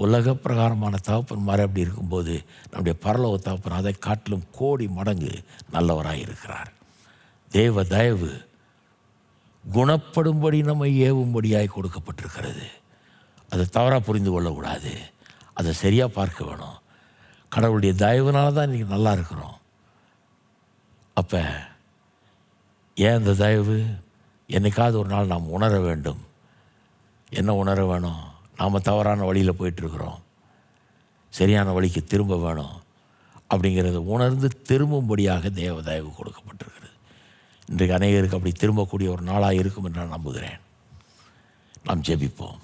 உலக பிரகாரமான தகப்பன் மாதிரி அப்படி இருக்கும்போது நம்முடைய பரலோக தகப்பன் அதை காட்டிலும் கோடி மடங்கு நல்லவராக இருக்கிறார். தேவ தயவு குணப்படும்படி நம்மை ஏவும்படியாய் கொடுக்கப்பட்டிருக்கிறது. அதை தவறாக புரிந்து கொள்ளக்கூடாது, அதை சரியாக பார்க்க வேணும். கடவுளுடைய தயவுனால தான் இன்றைக்கி நல்லா இருக்கிறோம். அப்போ ஏன் அந்த தயவு? என்னைக்காவது ஒரு நாள் நாம் உணர வேண்டும். என்ன உணர வேணும்? நாம் தவறான வழியில் போயிட்டுருக்குறோம், சரியான வழிக்கு திரும்ப வேணும். அப்படிங்கிறத உணர்ந்து திரும்பும்படியாக தேவ தயவு கொடுக்கப்பட்டிருக்கிறது. இன்றைக்கு அநேகருக்கு அப்படி திரும்பக்கூடிய ஒரு நாளாக இருக்கும் என்று நான் நம்புகிறேன். நாம் ஜெபிப்போம்.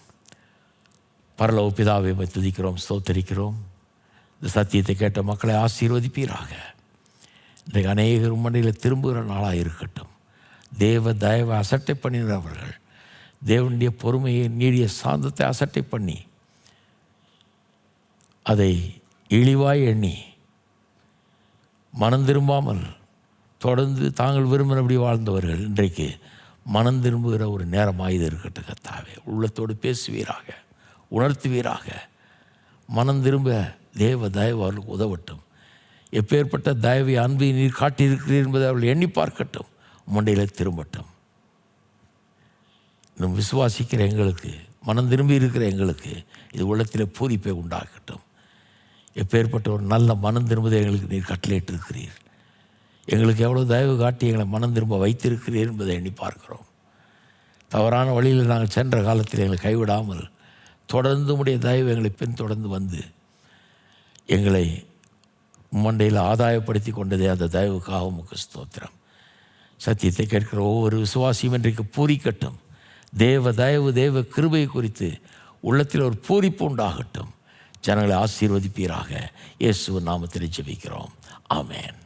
பரலோக பிதாவை துதிக்கிறோம், ஸ்தோத்தரிக்கிறோம். இந்த சத்தியத்தை கேட்ட மக்களை ஆசீர்வதிப்பீராக. இன்றைக்கு அநேகர் மண்டையில் திரும்புகிற நாளாக இருக்கட்டும். தேவ தயவை அசட்டை பண்ணினவர்கள் தேவனுடைய பொறுமையை, நீடிய சாந்தத்தை அசட்டை பண்ணி அதை இழிவாய் எண்ணி மனம் திரும்பாமல் தொடர்ந்து தாங்கள் விரும்பினபடி வாழ்ந்தவர்கள் இன்றைக்கு மனம் திரும்புகிற ஒரு நேரமாக இது இருக்கட்டும். கர்த்தாவே, உள்ளத்தோடு பேசுவீராக, உணர்த்துவீராக. மனம் திரும்ப தேவ தயவு அவர்களுக்கு உதவட்டும். எப்பேற்பட்ட தயவை, அன்பை நீர் காட்டியிருக்கிறீர் என்பதை அவர்கள் எண்ணி பார்க்கட்டும், மண்டையில் திரும்பட்டும். இன்னும் விசுவாசிக்கிற எங்களுக்கு, மனம் திரும்பி இருக்கிற எங்களுக்கு இது உள்ளத்தில் பூரிப்பை உண்டாக்கட்டும். எப்பேற்பட்ட ஒரு நல்ல மனம் திரும்புவதை எங்களுக்கு நீர் கட்டளையிட்டிருக்கிறீர். எங்களுக்கு எவ்வளோ தயவு காட்டி எங்களை மனம் திரும்ப வைத்திருக்கிறீர் என்பதை எண்ணி பார்க்கிறோம். தவறான வழியில் நாங்கள் சென்ற காலத்தில் எங்களை கைவிடாமல் தொடர்ந்து உடைய தயவு எங்களை பின்தொடர்ந்து வந்து எங்களை மண்டையில் ஆதாயப்படுத்தி கொண்டதே அந்த தயவுக்காக உமக்கு ஸ்தோத்திரம். சத்தியத்தை கேட்கிற ஒவ்வொரு விசுவாசியும் இன்றைக்கு பூரிக்கட்டும். தேவ தயவு, தேவ கிருபை குறித்து உள்ளத்தில் ஒரு பூரிப்பு உண்டாகட்டும். ஜனங்களை ஆசீர்வதிப்பீராக. இயேசுவின் நாமத்தில் ஜெபிக்கிறோம். ஆமென்.